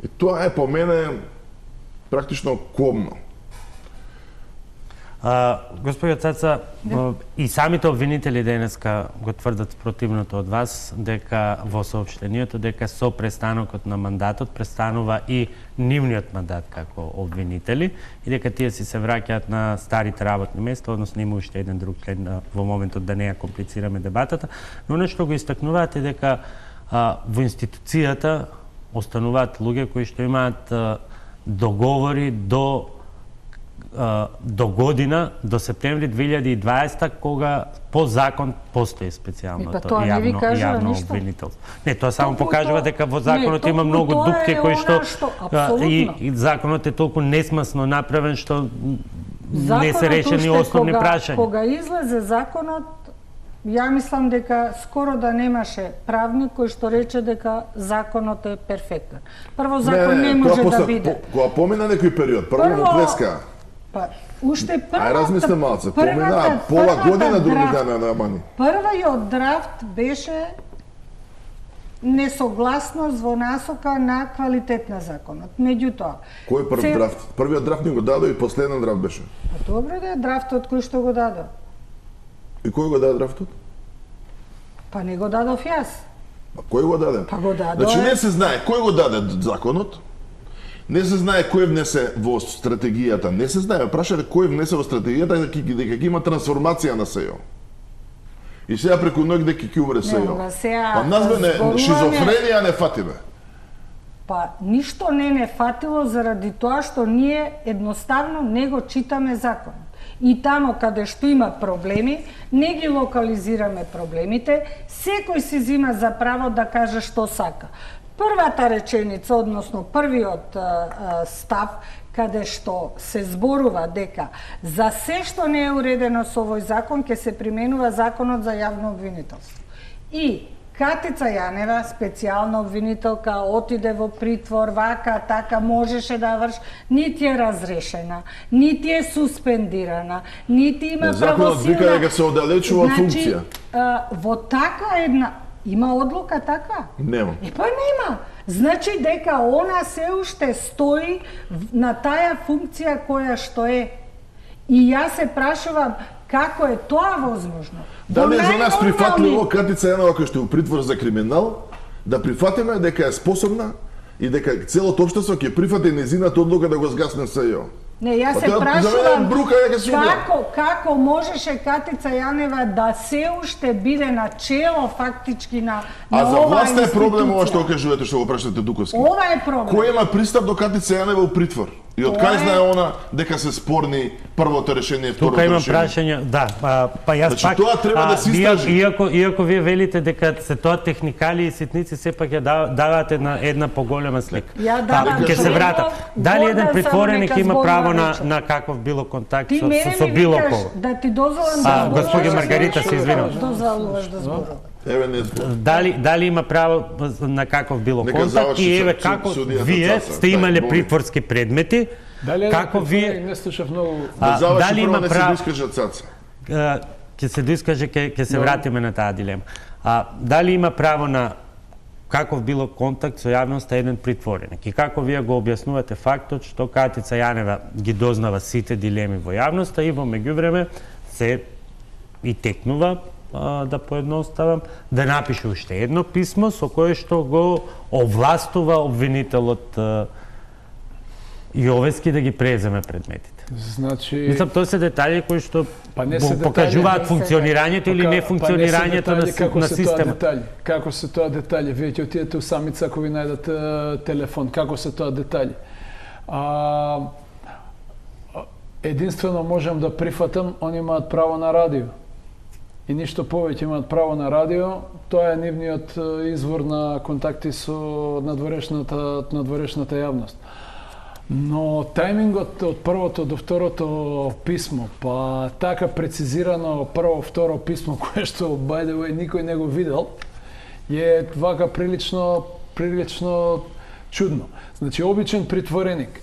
И тоа е по мене практично кобно. Господи Цаца, и самите обвинители денеска го тврдат противното од вас, дека во соопштението дека со престанокот на мандатот престанува и нивниот мандат како обвинители и дека тие си се враќаат на старите работни места, односно има уште еден друг член во моментот да не ја комплицираме дебатата, но нешто го истакнуваат е дека во институцијата остануваат луѓе кои што имаат договори до година, до септември 2020, кога по закон постои специјалното јавно обвинителство. Не, тоа само покажува дека во законот има многу дупки кои што и законот е толку несмасно направен што не се решени основни прашања. Кога излезе законот, ја мислам дека скоро да немаше правник кој што рече дека законот е перфектен. Прво, закон не може да биде. Кога помина некој период, прво му плеска. Па, уште првата... Ај размисли малце, помина пола година други дена на мани. Првиот драфт беше несогласност во насока на квалитет на законот. Меѓутоа... Кој прв драфт? Првиот драфт не го даде и последен драфт беше. Добре да е драфтот кој што го даде. И кој го даде драфтот? Па не го дадов јас. Па кој го даде? Па го даде. Значи не се знае кој го даде законот, не се знае кој внесе во стратегијата, не се знае, прашате кој внесе во стратегијата дека ќе има трансформација на СЕО. И сега преку ноќ дека ќе умре СЕО. Па нас бе шизофренија не фатиме. Па ништо не фатило заради тоа што ние едноставно не го читаме законот. И тамо каде што има проблеми, не ги локализираме проблемите, секој си зима за право да каже што сака. Првата реченица, односно првиот став, каде што се зборува дека за се што не е уредено со овој закон, ќе се применува законот за јавно обвинителство. И Катица Јанева, специјална обвинителка, отиде во притвор, вака, така, можеше да врши, нити е разрешена, нити е суспендирана, нити има правосилна... Законот вика дека се оддалечува од функција. Во така една... Има одлука така? Нема. Па нема. Значи дека она се уште стои на таа функција која што е. И јас се прашувам како е тоа возможно. Дали е за нас прифатливо Катица Јанова која што е у притвор за криминал, да прифатиме дека е способна и дека целото општество ќе прифати нејзината одлука да го згасне СЈО? Не, јас се прашувам како можеше Катица Јанева да се уште биде на чело фактички на А за власт е институција. проблем ова што кажувате, што го прашате Дуковски. Ова е проблем. Кој има пристап до Катица Јанева у притвор? И од кај знае она дека се спорни првото решение и второто решение? решение? Тука имам прашање, да, па јас значи, тоа треба да се истражи. Иако вие велите дека се тоа техникали и ситници, сепак ја давате една поголема слика. Ќе се врата. Дали еден притвореник има право на каков било контакт со било кого? Да ти дозволам да зборуваш. Госпоѓа Маргарита, се извинувам. Дозволуваш да зборуваш. Еве не зборувам. Дали има право на каков било контакт и еве како вие сте имале притворски предмети, како вие не слушав многу. Дали има право да се доискаже Цаца? Ќе се доискаже, ќе се вратиме на таа дилема. Дали има право на каков било контакт со јавноста еден притвореник и како вие го објаснувате фактот што Катица Јанева ги дознава сите дилеми во јавноста и во меѓувреме се и текнува, да поедноставам, да напише уште едно писмо со кое што го овластува обвинителот и овески да ги преземе предметите. Значи... Мислам, тоа се детали кои што не се покажуваат функционирањето или не функционирањето на системот. Како се тоа детали? Вие ќе отидете у самица ако ви најдат телефон. Како се тоа детали? Единствено можам да прифатам, они имаат право на радио. И ништо повеќе имаат право на радио. Тоа е нивниот извор на контакти со надворешната јавност. Но тајмингот од првото до второто писмо, па така прецизирано прво-второ писмо, кое што, by the way, никој не го видел, е вака прилично чудно. Значи, обичен притвореник.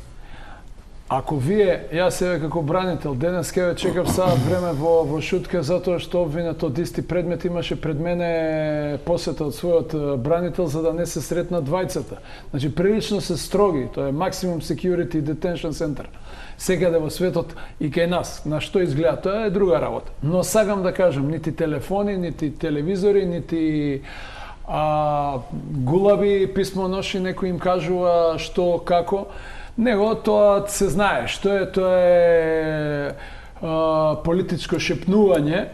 Ако вие, јас себе како бранител, денес ке ве чекав саат време во шутка, затоа што обвинет од исти предмет имаше пред мене посета од својот бранител, за да не се сретнат двајцата. Значи, прилично се строги, тоа е Maximum Security Detention Center. Секаде во светот и кај нас, на што изгледа, тоа е друга работа. Но сакам да кажам, нити телефони, нити телевизори, нити гулаби писмоноши, некој им кажува што, како, него тоа се знае, што е, тоа е политичко шепнување,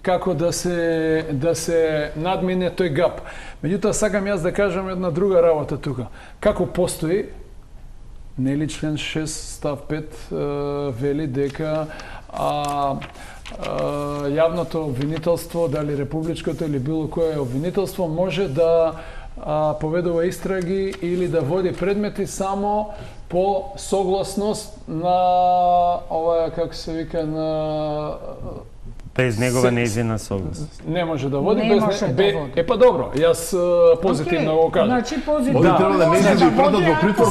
како да се надмине тој гап. Меѓутоа, сакам јас да кажам една друга работа тука. Како постои, нели член 6 став 5 вели дека јавното обвинителство, дали републичкото или било кое обвинителство, може да поведува истраги или да води предмети само по согласност на ова, како се вика, на без негова нејзина согласност. Не може да води без води. Па добро, јас позитивно го кажам. Значи позитивно. Да, треба да не ги предат во притвор.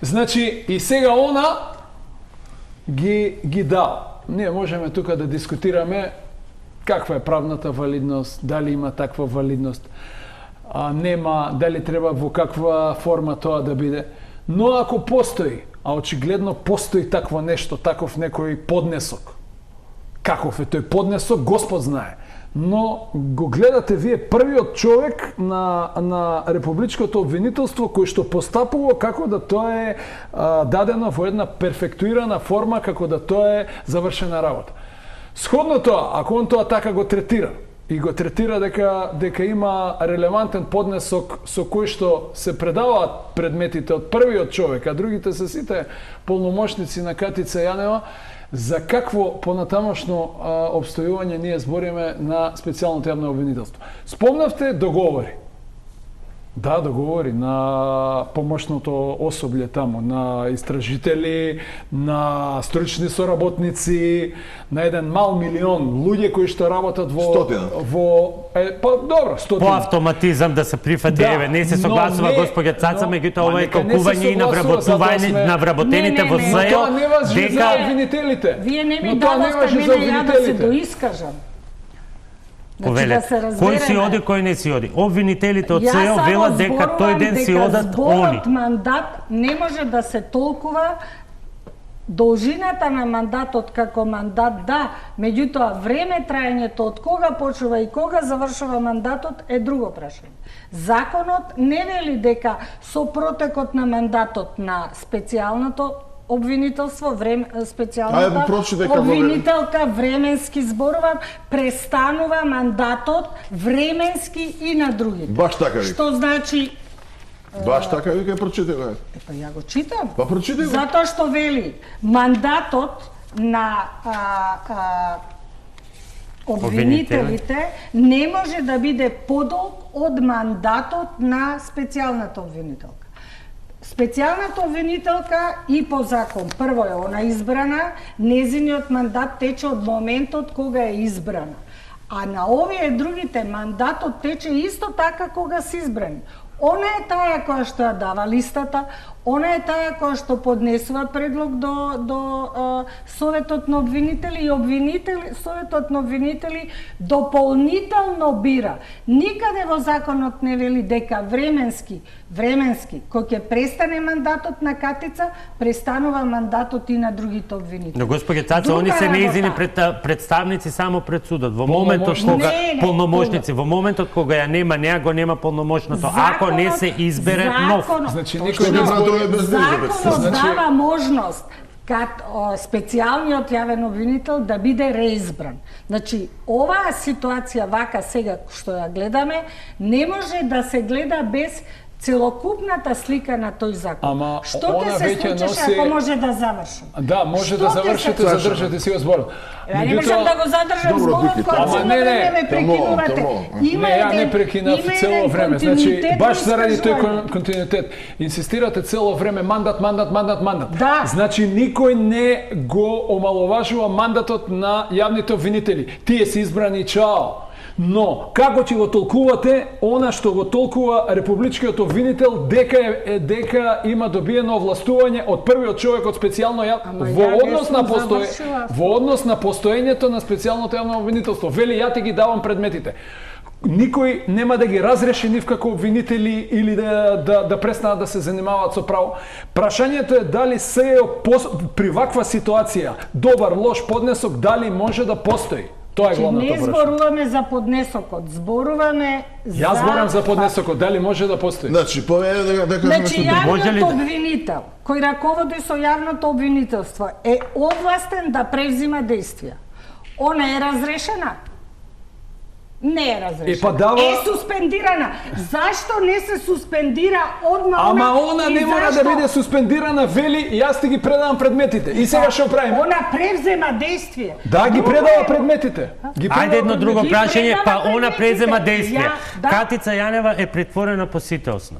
Значи и сега она ги дал. Ние можеме тука да дискутираме каква е правната валидност, дали има таква валидност, нема, дали треба во каква форма тоа да биде. Но ако постои, а очигледно постои такво нешто, таков некој поднесок, каков е тој поднесок, Господ знае. Но го гледате вие првиот човек на републичкото обвинителство кој што постапува како да тоа е дадено во една перфектуирана форма, како да тоа е завршена работа. Сходно тоа, ако он тоа така го третира, и го третира дека има релевантен поднесок со кој што се предаваат предметите од првиот човек, а другите се сите полномошници на Катица Јанева, за какво понатамошно обстојување ние збориме на специјалното јавно обвинителство. Спомнавте договори. Да, договори на помошното особле тамо, на истражители, на стручни соработници, на еден мал милион луѓе кои што работат па добро, 100. По автоматизам да се прифати, еве, не се согласува господја Цаца, меѓутоа ова е толкување и на вработените во СЕО. Тоа не важи за обвинителите. Вие не ми дадовте мене ја да се доискажам. Повеле, кој си оди, кој не си оди. Обвинителите од СЕО велат дека тој ден си одат они. Зборот мандат не може да се толкува, должината на мандатот како мандат, да, меѓутоа време траењето од кога почнува и кога завршува мандатот е друго прашање. Законот не вели дека со протекот на мандатот на специјалното обвинителство, специјалната обвинителка временски зборува, престанува мандатот временски и на другите. Баш така вика. Што значи... Баш така вика, прочитај го. Па ја го читам. Па прочитај го. Затоа што вели, мандатот на обвинителите не може да биде подолг од мандатот на специјалната обвинителка. Специјалната обвинителка и по закон, прво е она избрана, незиниот мандат тече од моментот кога е избрана. А на овие другите мандатот тече исто така кога се избрани. Она е таа која што ја дава листата, она е таа која што поднесува предлог до Советот на обвинители и Советот на обвинители дополнително бира. Никаде во законот не вели дека временски, кој ќе престане мандатот на Катица, престанува мандатот и на другите обвинители. Но господи Цаца, они се неизини представници само пред судот. Во моментот кога полномошници, во моментот кога ја нема, неа го нема полномошното. Ако не се избере нов. Значи никој не е без законот дава можност специјалниот јавен обвинител да биде реизбран. Значи, оваа ситуација вака сега што ја гледаме, не може да се гледа без целокупната слика на тој закон. Ама што она ќе се веќе случиш носи- ако може да завршим? Да, може да завршите, задржате си го зборот. Ја не можам да го задржам Добро, зборот Вики, кој ама цело не, време ме прекинувате. Тамо. Не, ја не прекинав цело време. Значи, баш заради тој континуитет. континуитет. Инсистирате цело време мандат. Да. Значи, никој не го омаловажува мандатот на јавните обвинители. Тие се избрани, чао. Но, како ќе го толкувате, она што го толкува републичкиот обвинител дека има добиено овластување од првиот човек од специјално Ама во ја однос не на сум завршила. во однос на постоењето на специјалното јавно обвинителство. Вели, ја ти ги давам предметите. Никој нема да ги разреши нив како обвинители или да престанат да се занимаваат со право. Прашањето е дали при ваква ситуација добар, лош поднесок дали може да постои. Тоа е главното Не прашање. зборуваме за поднесокот, зборуваме за... Јас зборам за поднесокот, дали може да постои. Значи, повеќе да кажам Значи, нешто друго. Може ли јавниот да- обвинител, кој раководи со јавното обвинителство, е овластен да превзима действија. Она е разрешена? Не е разрешена. Па дава- Е суспендирана. Зашто не се суспендира одма Ама она и не мора да зашто биде суспендирана, вели, јас ти ги предавам предметите. И сега што правиме? Она превзема действие. Да, ги Друго предава е- предметите. Ги предава Ајде едно друго Ги прашање, па предава она предметите. презема действие. Ја, да. Катица Јанева е претворена посителсна.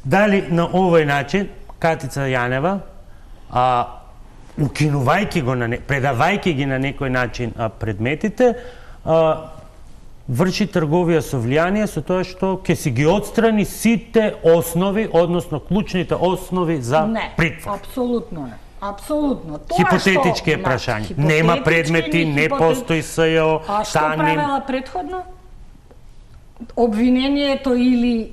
Дали на овој начин Катица Јанева, укинувајќи го предавајќи ги на некој начин предметите, врши трговија со влијание со тоа што ќе си ги отстрани сите основи, односно клучните основи за Не, притвор. апсолутно не. Апсолутно. Тоа Хипотетички е што- прашање. Хипотетички, Нема предмети, ни не постои СЈО, А што таним. правела претходно? Обвинението или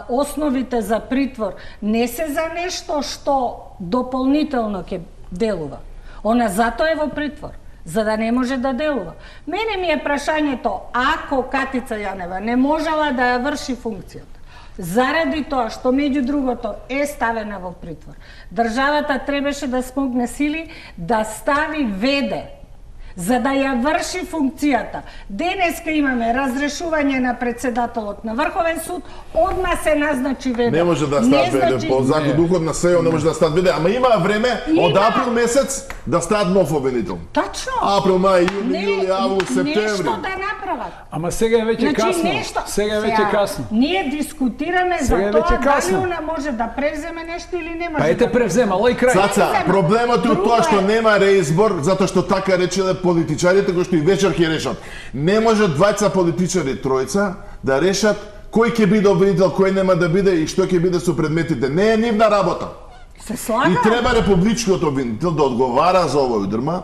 основите за притвор не се за нешто што дополнително ќе делува. Она затоа е во притвор, за да не може да делува. Мене ми е прашањето, ако Катица Јанева не можела да ја врши функцијата, заради тоа што меѓу другото е ставена во притвор, државата требаше да смогне сили да стави веде за да ја врши функцијата. Денеска имаме разрешување на председателот на Врховен суд, одма се назначи веде. Не може да Не стат веде значи- по закон духот на СЈО не може да стат веде, ама има време од Има. април месец да стат нов обвинител. Тачно. Април, мај, јуни, Не, јули, август, септември. Нешто да направат. Ама сега е веќе касно. нешто. Сега е веќе касно. Ние дискутираме Сега е за тоа веќе касно. дали она може да превземе нешто или не може. Па ете да превземала и крај. Цаца, Зема. проблемот е од Друго тоа што е. нема реизбор, затоа што така речеле политичарите кои што и вечер ќе решат. Не може двајца политичари, тројца, да решат кој ќе биде обвинител, кој нема да биде и што ќе биде со предметите. Не е нивна работа. Се слага. И треба републичкиот обвинител да одговара за овој удрма.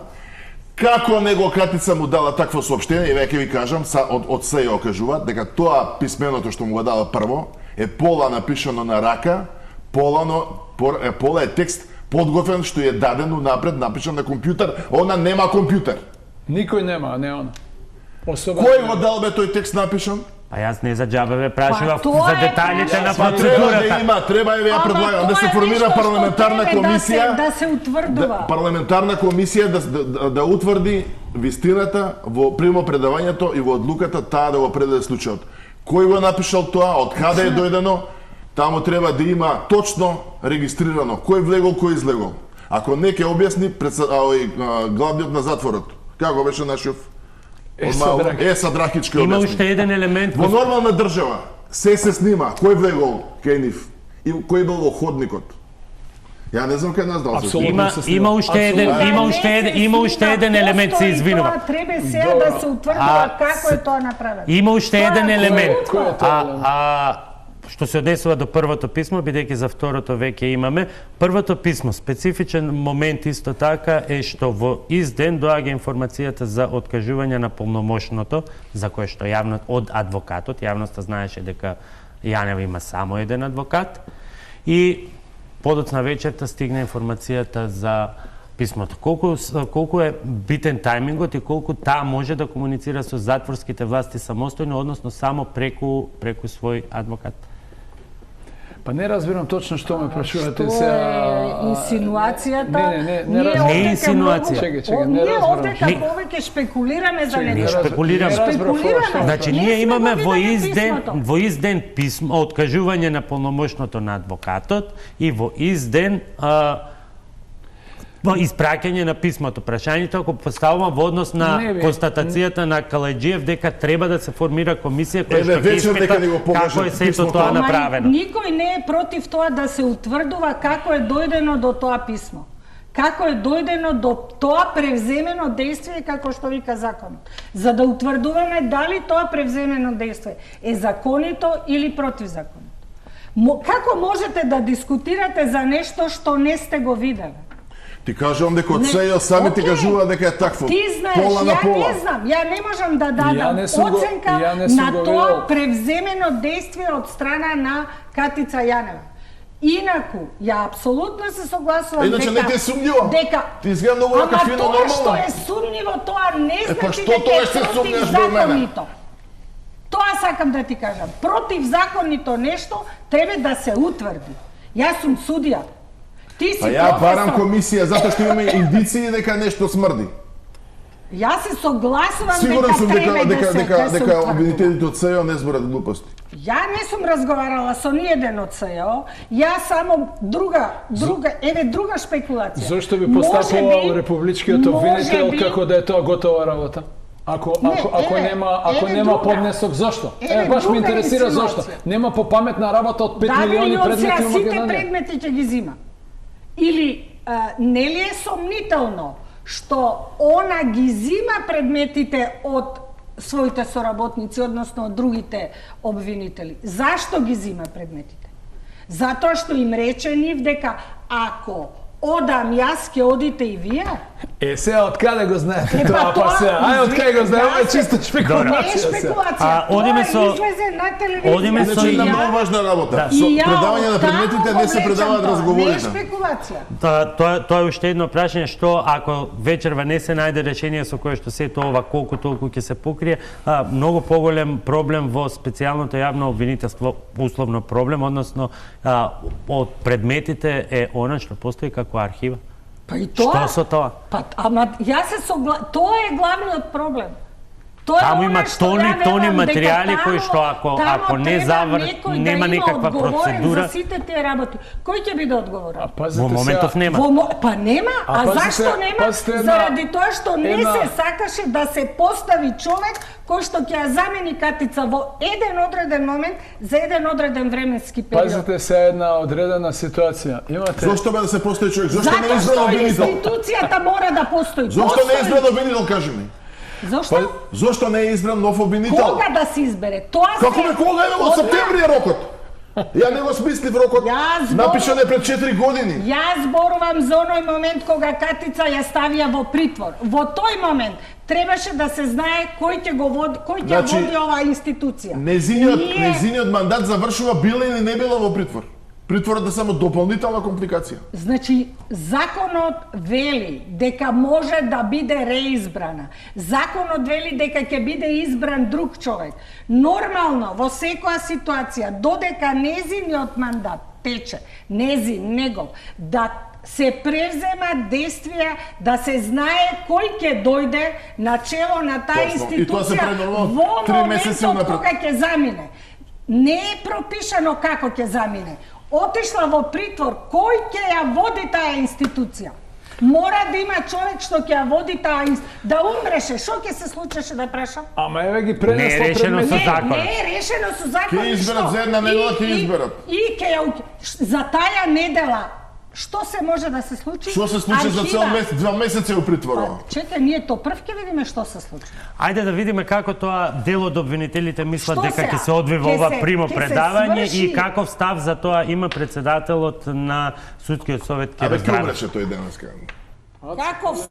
Како него Катица му дала такво соопштение, и веќе ви кажам, од СЈО кажуваат дека тоа писменото што му го дала прво е пола напишано на рака, пола е текст подготвен што е даден унапред напишан на компјутер, она нема компјутер. Никој нема, не она. Особено. Кој го дал бе тој текст напишан? Па јас не за џабе ве прашував Па тоа за е деталите на прашање. Треба да процедурата. има, треба ја Ама предлагам да тоа се е формира нешто што парламентарна треба комисија. да се утврдува. Парламентарна комисија да утврди вистината во примопредавањето и во одлуката таа да го определи случајот. Кој го напишал тоа, од каде е дојдено, таму треба да има точно регистрирано кој влегол, кој излегол. Ако не ќе објасни главниот на затворот. Како беше нашиот Садрахич ќе Има објасни. уште еден елемент Во нормална држава се снима кој влегол кај нив и кој бил во ходникот. Ја не знам кај нас дали се Апсолутно. снима. Има уште еден елемент, се извинувам. Тоа треба сега да се утврдува како е тоа направено. Има уште Тоа еден е елемент. апсолутно. Кој е тоа? Што се однесува до првото писмо, бидејќи за второто веќе имаме, првото писмо, специфичен момент исто така е што во изден доаѓа информацијата за откажување на полномошното, за кое што од адвокатот, јавноста знаеше дека Јанева има само еден адвокат, и подоцна вечерта стигна информацијата за писмото. Колку е битен тајмингот и колку таа може да комуницира со затворските власти самостојно, односно само преку свој адвокат? Па не разбирам точно што ме прашувате Што е инсинуацијата? Не е инсинуација. Чекај, не Ние разбирам. овде повеќе шпекулираме за Не нешто. шпекулираме. Шпекулираме. Значи, Не ние сме имаме го виделе писмото. во изден писмо, откажување на полномошното на адвокатот и во изден испраќање на писмото. Прашањето ако поставувам во однос на констатацијата на Калајџиев дека треба да се формира комисија која што ќе испита како е сето тоа направено. Никој не е против тоа да се утврдува како е дојдено до тоа писмо. Како е дојдено до тоа превземено дејствие, како што вика законот. За да утврдуваме дали тоа превземено дејствие е законито или противзаконито. Како можете да дискутирате за нешто што не сте го виделе? Ти кажувам дека од СЕЈО сами ти кажува дека е такво. Ти знаеш, пола на пола. ја не знам, ја не можам да дадам оценка на тоа превземено дејствие од страна на Катица Јанева. Инаку, ја апсолутно се согласувам Иначе не ти е сумњиво. дека Ти изгледа многу ама фино тоа нормално. што е сумњиво, тоа не па значи што дека тоа е ще сумњаш во мене? противзаконито. Тоа сакам да ти кажам. Противзаконито нешто треба да се утврди. Јас сум судија. Ти си Па ја барам професор. комисија затоа што имаме индиции дека нешто смрди. Јас се согласувам Сигурен сум треба да се дека утврди. обвинителите од СЕЈО не зборат глупости. Ја не сум разговарала со ниеден од СЕО, ја само друга шпекулација. Зошто би постапувал републичкиот обвинител како да е тоа готова работа? Ако нема поднесок, зошто? Баш ме интересира зошто. Нема попаметна работа од 5 милиони предмети во Сите Македонија. предмети ќе ги зима. Или нели е сомнително што она ги зима предметите од своите соработници, односно од другите обвинители. Зашто ги зима предметите? Затоа што им рече нив дека ако одам јас, ќе одите и вие? Сега од каде го знаете па тоа? Ај од каде го знаете? Чисто Не е шпекулација. шпекулација. Одиме Тоа со- излезе на телевизија. одиме со Значи една ја- многу важна работа. Да. Со И ја предавање на од таму предметите го не се влечам предаваат тоа. Не е разговорите. шпекулација. Тоа е уште едно прашање што ако вечерва не се најде решение со кое што сето ова колку толку ќе се покрие, многу поголем проблем во специјалното јавно обвинителство, условно проблем, односно од предметите е она што постои како архива. Па и тоа. Што со тоа? Па, ама јас се тоа е главниот проблем. Тоа е Таму она има што тони ја велам, материјали дека кои што ако не нема некаква процедура, за сите тие работи. Кој ќе биде одговорен? во моментов нема. Па нема, а пазите, зашто нема? пазите Заради тоа што не една- се сакаше да се постави човек кој што ќе ја замени Катица во еден одреден момент за еден одреден временски период. Пазите се една одредена ситуација. Имате Зошто бе да се постои човек? Зошто не е Затоа избран што обвинител? институцијата мора да постои. Зошто не е Постои. избран обвинител, кажи ми? Зошто? Зошто не е избран нов обвинител? Кога да се избере? Тоа Како се- ме кога е од септември е рокот? Ја не го смислив рокот. Јас Напишан е пред 4 години. Јас зборувам за оној момент кога Катица ја ставија во притвор. Во тој момент требаше да се знае кој ќе го води, кој ќе Значи, води оваа институција. Незиниот мандат завршува била или не била во притвор. Притворот е само дополнителна компликација. Значи, законот вели дека може да биде реизбрана. Законот вели дека ќе биде избран друг човек. Нормално, во секоја ситуација, додека незиниот мандат тече, негов, да се превзема действија, да се знае кој ќе дојде на чело на таа Точно. И тоа се институција прави нормално, во 3 месеци моментот унапред. кога ќе замине. Не е пропишано како ќе замине. Отишла во притвор, кој ќе ја води таа институција? Мора да има човек што ќе ја води таа институција. Да умреше, што ќе се случеше да прашам? Ама еве ги Не е пренесла решено предмети. со закон. Не е решено со закон. Ќе изберат за една недела, ќе изберат. И ќе ја за таа недела што се може да се случи? Што се случи за цел Архива. месец, 2 месеци у притвора? Чекај, ние то прв ќе видиме што се случи. Ајде да видиме како тоа дел од обвинителите мислат Што дека сега? ќе се одвива Ќе ова се- примо ќе се предавање сврши. и каков став за тоа има председателот на судскиот совет Абе, Кирил ќе Драган. умреше тој денеска. Каков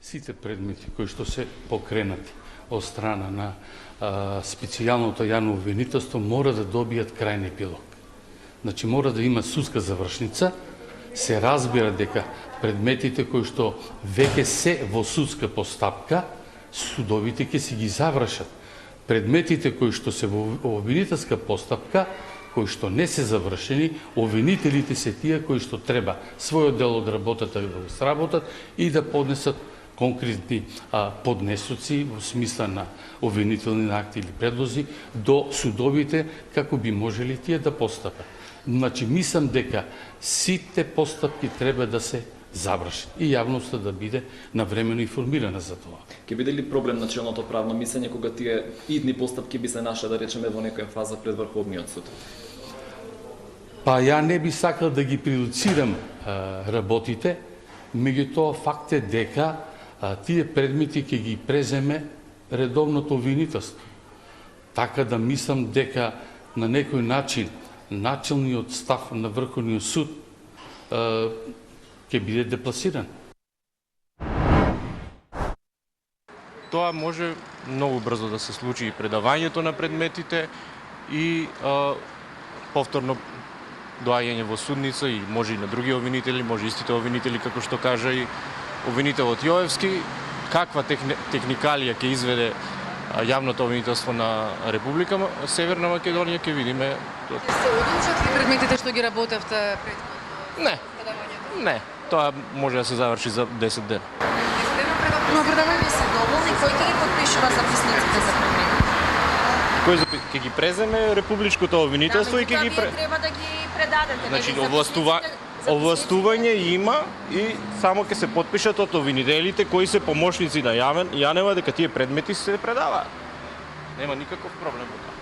Сите предмети кои што се покренати од страна на специјалното јавно обвинителство мора да добијат крајни епилог. Значи мора да има судска завршница, се разбира дека предметите кои што веќе се во судска постапка судовите ќе си ги завршат. Предметите кои што се во обвинителска постапка, кои што не се завршени, обвинителите се тие кои што треба својот дел од работата да го сработат и да поднесат конкретни поднесоци во смисла на обвинителни акти или предлози до судовите како би можели тие да постапат. Значи, мислам дека сите постапки треба да се завршат и јавноста да биде навремено информирана за тоа. Ке биде ли проблем начелното правно мислење кога тие идни постапки би се нашли, да речеме, во некоја фаза пред Врховниот суд? Па ја не би сакал да ги придуцирам работите, меѓутоа факт е дека тие предмети ќе ги преземе редовното обвинителство. Така да мислам дека на некој начин начелниот став на Врховниот суд ќе биде депласиран. Тоа може многу брзо да се случи и предавањето на предметите и повторно доаѓање во судница и може и на други обвинители, може истите обвинители, како што кажа и обвинителот Јоевски, каква техникалија ќе изведе јавното обвинителство на Република Северна Македонија, ќе видиме. Се одлучат ли предметите што ги работевте предходно? Не, тоа може да се заврши за 10 дена. 10 дена но предавањето се доволни, кој ќе ги подпишува записниците за предмети? Кој ќе ги преземе Републичкото обвинителство и ќе ги треба да ги предадете. Значи овластување има и само ќе се потпишат од обвинителите кои се помошници на Јанева дека тие предмети се предаваат. Нема никаков проблем во тоа.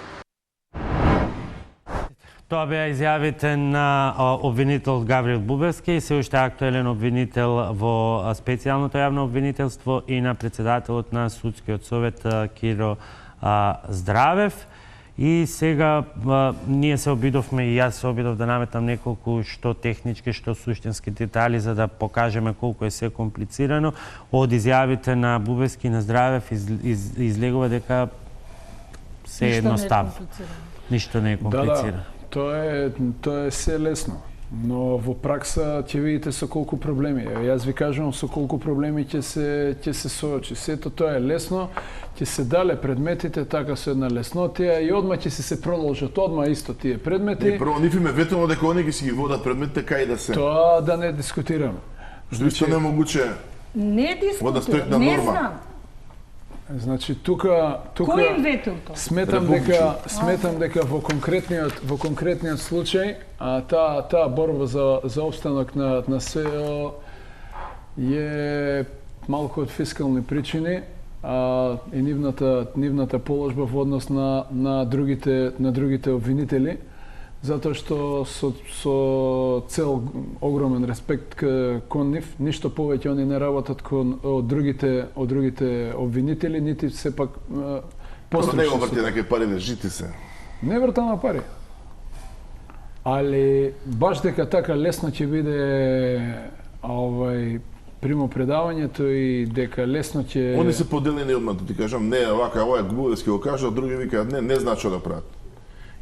Тоа беа изјавите на обвинител Гаврил Бубевски, се уште актуелен обвинител во специјалното јавно обвинителство и на председателот на Судскиот совет Киро Здравев. И сега ние се обидовме и јас се обидов да наметам неколку што технички, што суштински детали за да покажеме колку е се комплицирано. Од изјавите на Бубевски и на Здравев излегува дека се едноставно. Ништо не е комплицирано. Тоа е се лесно, но во пракса ќе видите со колку проблеми. Јас ви кажувам со колку проблеми ќе се соочи. Сето тоа е лесно, ќе се дале предметите така со една леснотија и одма ќе се продолжат одма исто тие предмети. Прво ниф име ветено дека они ќе си ги водат предметите кај да се. Тоа да не дискутираме. Што исто немогуче. Не дискутирам, не знам. Значи тука кој им ветил тоа? Сметам дека во конкретниот случај таа борба за опстанок на СЕО е малку од фискални причини и нивната положба во однос на другите обвинители, затоа што со цел огромен респект кон нив, ништо повеќе они не работат од другите обвинители, нити сепак пострашни. Не го врти некои пари да жити се. Не врта на пари. Али баш дека така лесно ќе биде примо предавањето и дека лесно ќе... Они се поделени одма, да ти кажам, не вака, ова Губевски го кажа, други викаат не знаат што да прават.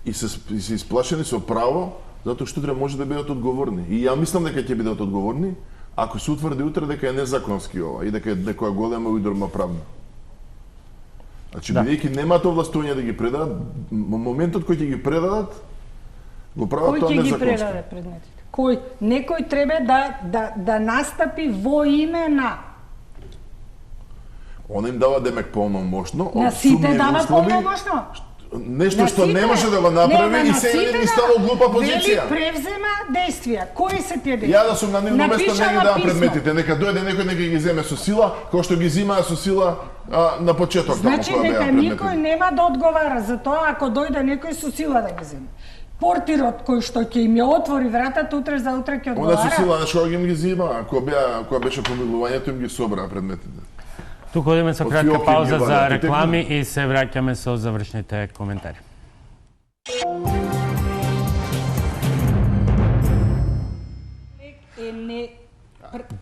И се исплашени со право, затоа што утре може да бидат одговорни. И ја мислам дека ќе бидат одговорни, ако се утврди утре дека е незаконски ова и дека е некоја голема уйдорма правна. Значи, бидејќи немаат овластување да ги предадат, моментот кој ќе ги предадат, го прават тоа незаконски. Кој ќе ги предаде предметите? Некој треба да настапи во име на... Он им дава демек полномошно. На сите дава полномошно? Нешто што не може да го направи и се ни става глупа позиција. Вели превзема действија. Кои се тие действија? Ја да сум на нивно место не ги давам предметите. Нека дојде некој нека ги земе со сила, кој што ги зимаа со сила на почеток таму кога беа предметите. Значи дека никој нема да одговара за тоа ако дојде некој со сила да ги земе. Портирот кој што ќе им ја отвори вратата утре за утре ќе одговара. Она со сила нешто ги зима, кога беше помилувањето им ги собра предметите. Тука одиме со кратка пауза за реклами и се враќаме со завршните коментари.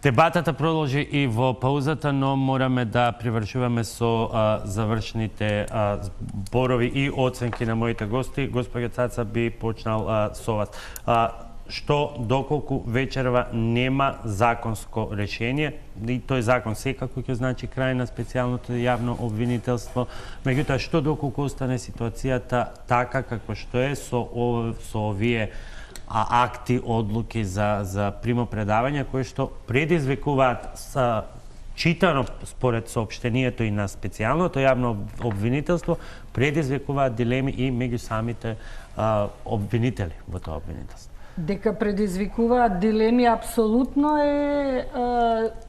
Дебатата продолжи и во паузата, но мораме да привршуваме со завршните зборови и оценки на моите гости. Господја Цаца би почнал со вас. што доколку вечерва нема законско решение, и тој закон секако ќе значи крај на специјалното јавно обвинителство, меѓутоа што доколку остане ситуацијата така како што е со овие акти, одлуки за примопредавање кои што предизвикуваат читано според соопштението и на специјалното јавно обвинителство, предизвикуваат дилеми и меѓу самите обвинители во тоа обвинителство. Дека предизвикуваат дилеми апсолутно е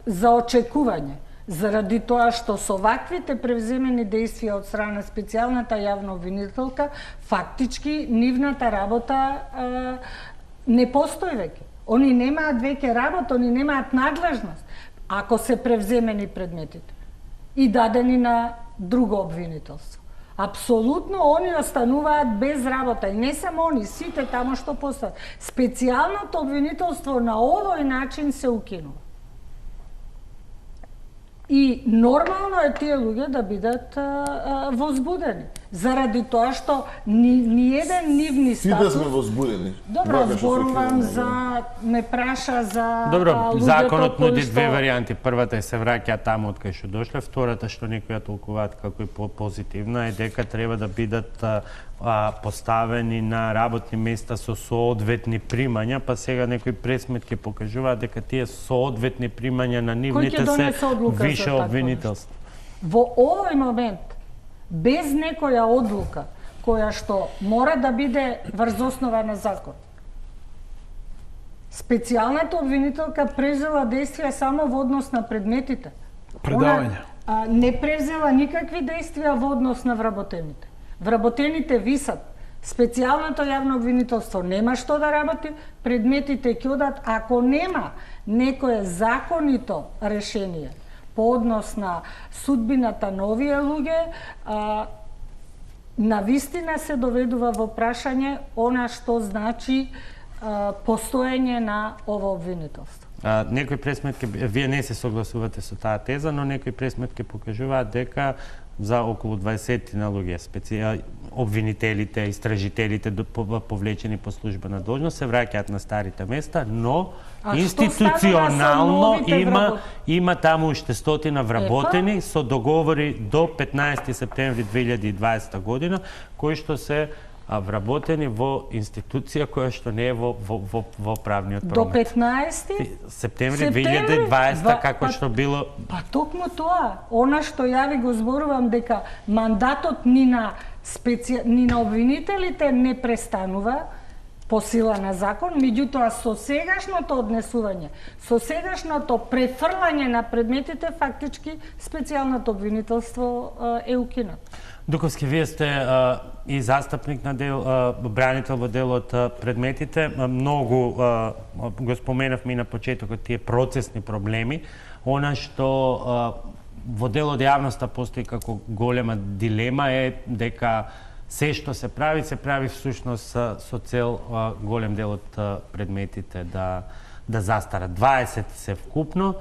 за очекување. Заради тоа што со ваквите превземени действија од страна на специјалната јавна обвинителка, фактички нивната работа не постои веќе. Они немаат веќе работа, они немаат надлежност, ако се превземени предметите и дадени на друго обвинителство. Апсолутно они остануваат без работа и не само они, сите тамо што постојат. Специјалното обвинителство на овој начин се укинува. И нормално е тие луѓе да бидат возбудени. Заради тоа што ни еден нивни статус... Сите сме возбудени. Добро, зборувам за... ме праша за Добро, луѓето законот нуди кои две варијанти. Првата е се враќа таму од кај што дошле, втората што некои ја толкуваат како и позитивна е дека треба да бидат поставени на работни места со соодветни примања, па сега некои пресметки покажуваат дека тие соодветни примања на нивните се више обвинителство. Во овој момент, без некоја одлука, која што мора да биде врз основа на закон, специјалната обвинителка презела действија само во однос на предметите. Предавање. Не презела никакви действија во однос на вработените. Вработените висат. Специјалното јавно обвинителство нема што да работи, предметите ќе одат ако нема некое законито решение по однос на судбината на овие луѓе, навистина се доведува во прашање она што значи постоење на ово обвинителство. Некои пресметки, вие не се согласувате со таа теза, но некои пресметки покажуваат дека за околу 20 на луѓе, обвинителите, истражителите повлечени по службена должност се враќаат на старите места, но институционално има таму уште стотина вработени со договори до 15 септември 2020 година, кои што се вработени во институција која што не е во правниот промет. До 15 септември 2020 како што било. Па токму тоа, она што ја ви го зборувам дека мандатот ни на обвинителите не престанува по сила на закон, меѓутоа со сегашното однесување, со сегашното префрлање на предметите, фактички специјалното обвинителство е укинато. Дуковски, вие сте и застапник на бранител во делот предметите. Многу го споменавме и на почетокот тие процесни проблеми. Она што во делот јавноста постои како голема дилема е дека се што се прави всушност со цел голем дел од предметите да застарат. 20 се вкупно,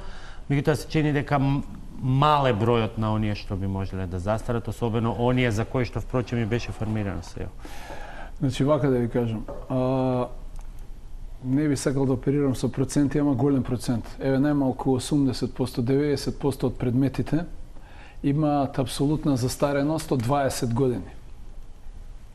меѓутоа се чини дека мал е бројот на оние што би можеле да застарат, особено оние за кои што впрочем и беше формирано СЕО. Значи, вака да ви кажам, не би сакал да оперирам со проценти, ама голем процент. Еве, најмалку 80%, 90% од предметите имаат апсолутна застареност од 20 години.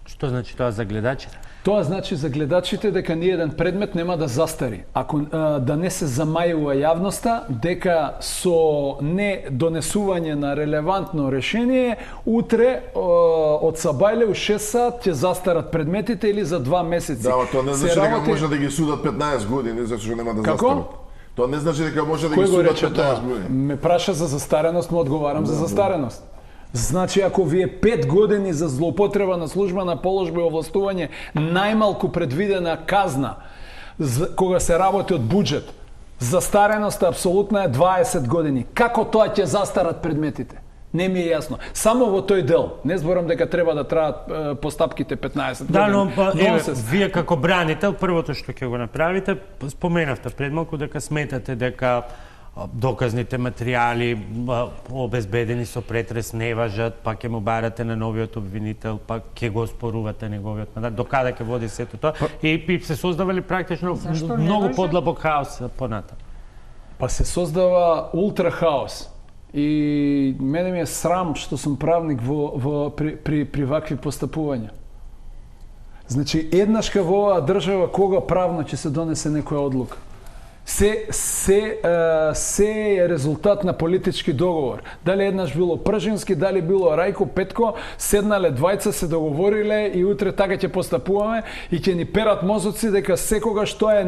Што значи тоа за гледачите? Тоа значи за гледачите дека ни еден предмет нема да застари. Ако да не се замајува јавноста, дека со не донесување на релевантно решение, утре од Сабајле у 6 сат ќе застарат предметите или за 2 месеци. Да, тоа не значи дека може да ги судат 15 години, зашто нема да застарат. Тоа не значи дека може да ги судат 15 години. Ме праша за застареност, му одговарам за застареност. Значи, ако вие 5 години за злоупотреба на службена положба и овластување, најмалку предвидена казна кога се работи од буџет, застареноста апсолутна е 20 години. Како тоа ќе застарат предметите? Не ми е јасно. Само во тој дел. Не зборам дека треба да траат постапките 15 години. Да, но вие како бранител, првото што ќе го направите, споменавте пред малку дека сметате дека доказните материјали обезбедени со претрес не важат, па ќе му барате на новиот обвинител, па ќе го спорувате неговиот мандат. До каде ќе води сето тоа? И се создавали практично многу подлабок хаос понатаму. Па се создава ултра хаос. И мене ми е срам што сум правник при вакви постапувања. Значи, еднашка во оваа држава кога правно ќе се донесе некоја одлука? Се е резултат на политички договор. Дали еднаш било Пржински, дали било Рајко, Петко, седнале двајца, се договориле и утре така ќе постапуваме и ќе ни перат мозоци дека секогаш тоа е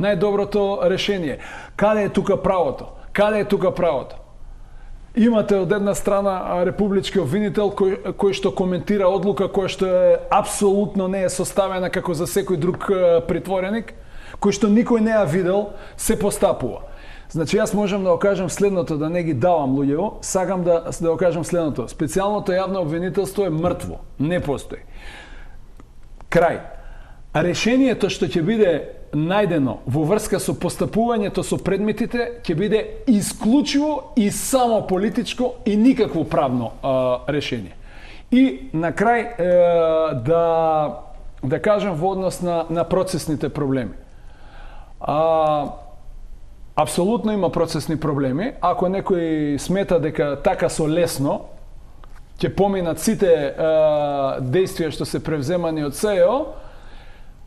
најдоброто решение. Каде е тука правото? Каде е тука правото? Имате од една страна републички обвинител кој што коментира одлука која што е апсолутно не е составена како за секој друг притвореник, кој што никој не ја видел, се постапува. Значи, јас можам да окажам следното, да не ги давам луѓево, сакам да окажам следното. Специјалното јавно обвинителство е мртво, не постои. Крај. Решението што ќе биде најдено во врска со постапувањето со предметите ќе биде исклучиво и само политичко и никакво правно решение. И на крај да кажам во однос на процесните проблеми. Апсолутно има процесни проблеми. Ако некој смета дека така со лесно ќе поминат сите действија што се превземани од СЕО,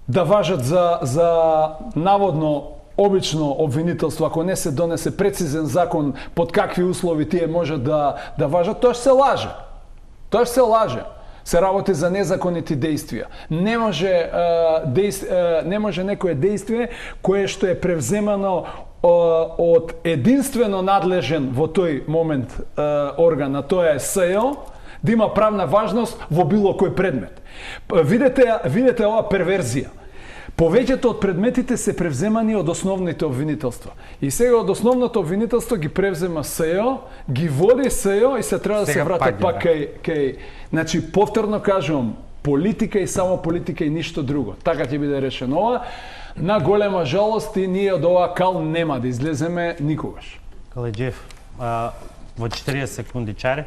да важат за наводно обично обвинителство, ако не се донесе прецизен закон под какви услови тие можат да важат, тоа се лаже. Тоа се лаже. Се работи за незаконити действија. Не може некое действие кое што е превземано од единствено надлежен во тој момент орган, а тоа е СЕО, да има правна важност во било кој предмет. Видете оваа перверзија. Повеќето од предметите се превземани од основните обвинителства. И сега од основното обвинителство ги превзема СЕО, ги води СЕО и се треба да се врати пак кај... Значи, повторно кажувам, политика и само политика и ништо друго. Така ќе биде решено ова. На голема жалост и ние од оваа кал нема да излеземе никогаш. Калеџиев, во 40 секунди чаре.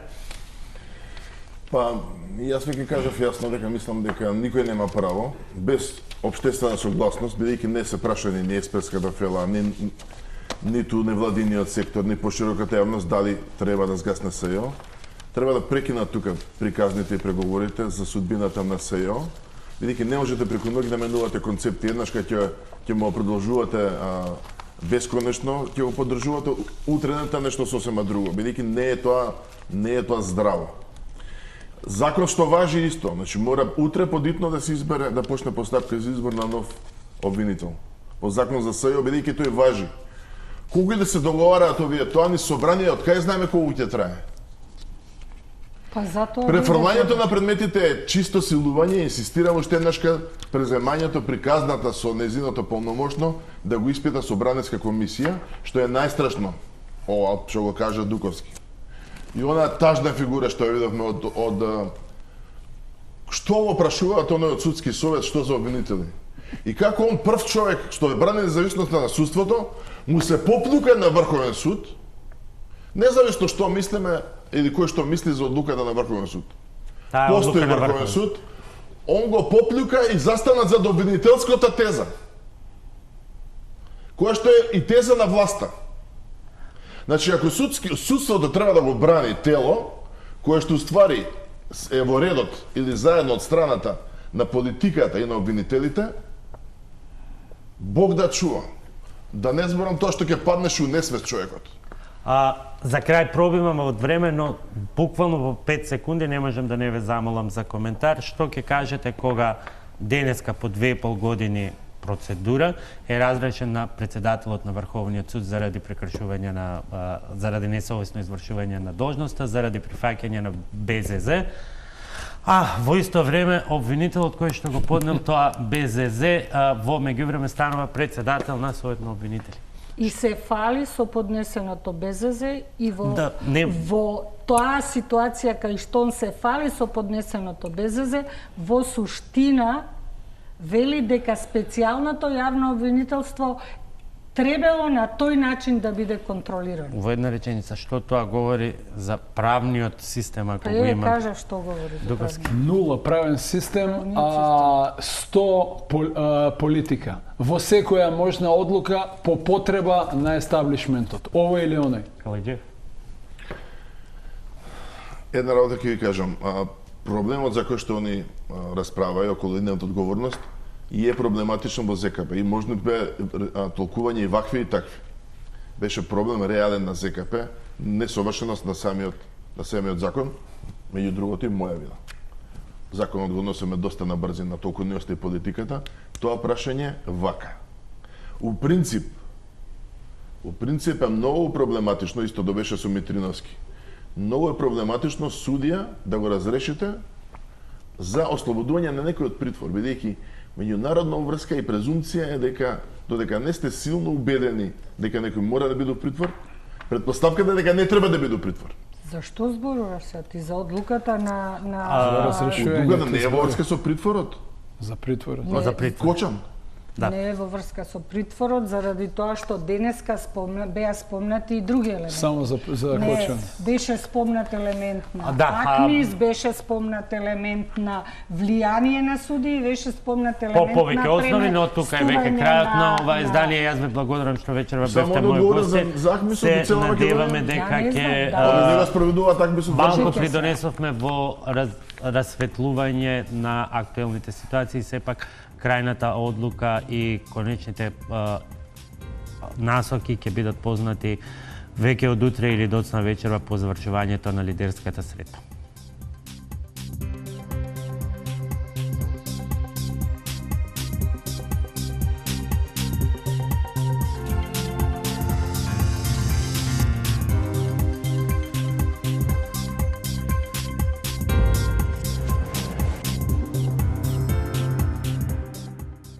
Па, јас веќе кажав јасно дека мислам дека никој нема право, без општествена согласност, бидејќи не се прашани ни експертската фела, ниту невладиниот сектор, ни пошироката јавност дали треба да згасне СЕО. Треба да прекинат тука приказните и преговорите за судбината на СЕО, бидејќи не можете преку ноќ да менувате концепти. Еднаш кога ќе му продолжувате бесконечно, ќе го поддржувате утрената нешто сосема друго, бидејќи не е тоа здраво. Закон што важи исто, значи мора утре подитно да се избере, да почне постапка за избор на нов обвинител. По закон за СЕО, бидејќи тој важи. Колку и да се договараат овие тоа ни собрание, од кај знаеме колку ќе трае? Префрлањето на предметите е чисто силување и инсистирам уште еднашка преземањето приказната со незиното полномошно да го испита собраниска комисија, што е најстрашно, ова што го кажа Дуковски. И онаа тажна фигура што ја видовме од што го прашуваат оној од судски совет, што за обвинители. И како он прв човек што е брани независноста на судството, му се поплука на Врховен суд, независно што мислиме или кој што мисли за одлуката на Врховен суд. Постои Врховен суд, он го поплюка и застанат за обвинителската теза, која што е и теза на власта. Значи, ако судството треба да го брани тело, кое што уствари е во редот или заедно од страната на политиката и на обвинителите, Бог да чува. Да не зборам тоа што ќе паднеш у несвест човекот. За крај пробиваме од време, но буквално во 5 секунди не можам да не ве замолам за коментар. Што ќе кажете кога денеска по 2,5 години процедура е разрешен на председателот на Врховниот суд заради прекршување заради несовесно извршување на должноста, заради прифаќање на БЗЗ, а во исто време обвинителот кој што го поднел тоа БЗЗ во меѓувреме станува председател на Совет на обвинители. И се фали со поднесеното БЗЗ и во тоа ситуација кај што он се фали со поднесеното БЗЗ, во суштина вели дека специјалното јавно обвинителство требало на тој начин да биде контролирано. Во една реченица, што тоа говори за правниот систем ако го Па има? кажа што говори за Дуковски. Нула правен систем, 100 политика. Во секоја можна одлука по потреба на естаблишментот. Ово или оној. Калеđe? Една работа ќе ви кажам. Проблемот за кој што они расправаја околу едната одговорност и е проблематично во ЗКП. И можно бе толкување и вакви и такви. Беше проблем реален на ЗКП, несовршеност на самиот закон, меѓу другото и моја вина. Законот го носиме доста на брзина, толку не остаи политиката. Тоа прашање вака. У принцип е многу проблематично, исто да беше со Митриновски. Многу е проблематично судија да го разрешите за ослободување на некој од притвор, бидејќи меѓународна врска и презумција е дека додека не сте силно убедени дека некој мора да биде во притвор, претпоставката е дека не треба да биде во притвор. Зашто зборуваш сега ти за одлуката на Одлуката не е во врска со притворот. За притворот. За притвор. Кочан. Да. Не е во врска со притворот заради тоа што денеска беа спомнати и други елементи. Само за Кочан. Беше спомнат елемент на Да, АКМИС, беше спомнат елемент на влијание на суди, беше спомнат елемент на повеќе основи, но тука е веќе крајот на ова издание. Јас ве благодарам што вечерва бевте мој гост. Се надеваме дека ќе не го спроведува такмисот. малку придонесовме во расветлување на актуелните ситуации, сепак крајната одлука и конечните насоки ќе бидат познати веќе од утре или доцна вечерва по завршувањето на лидерската средба.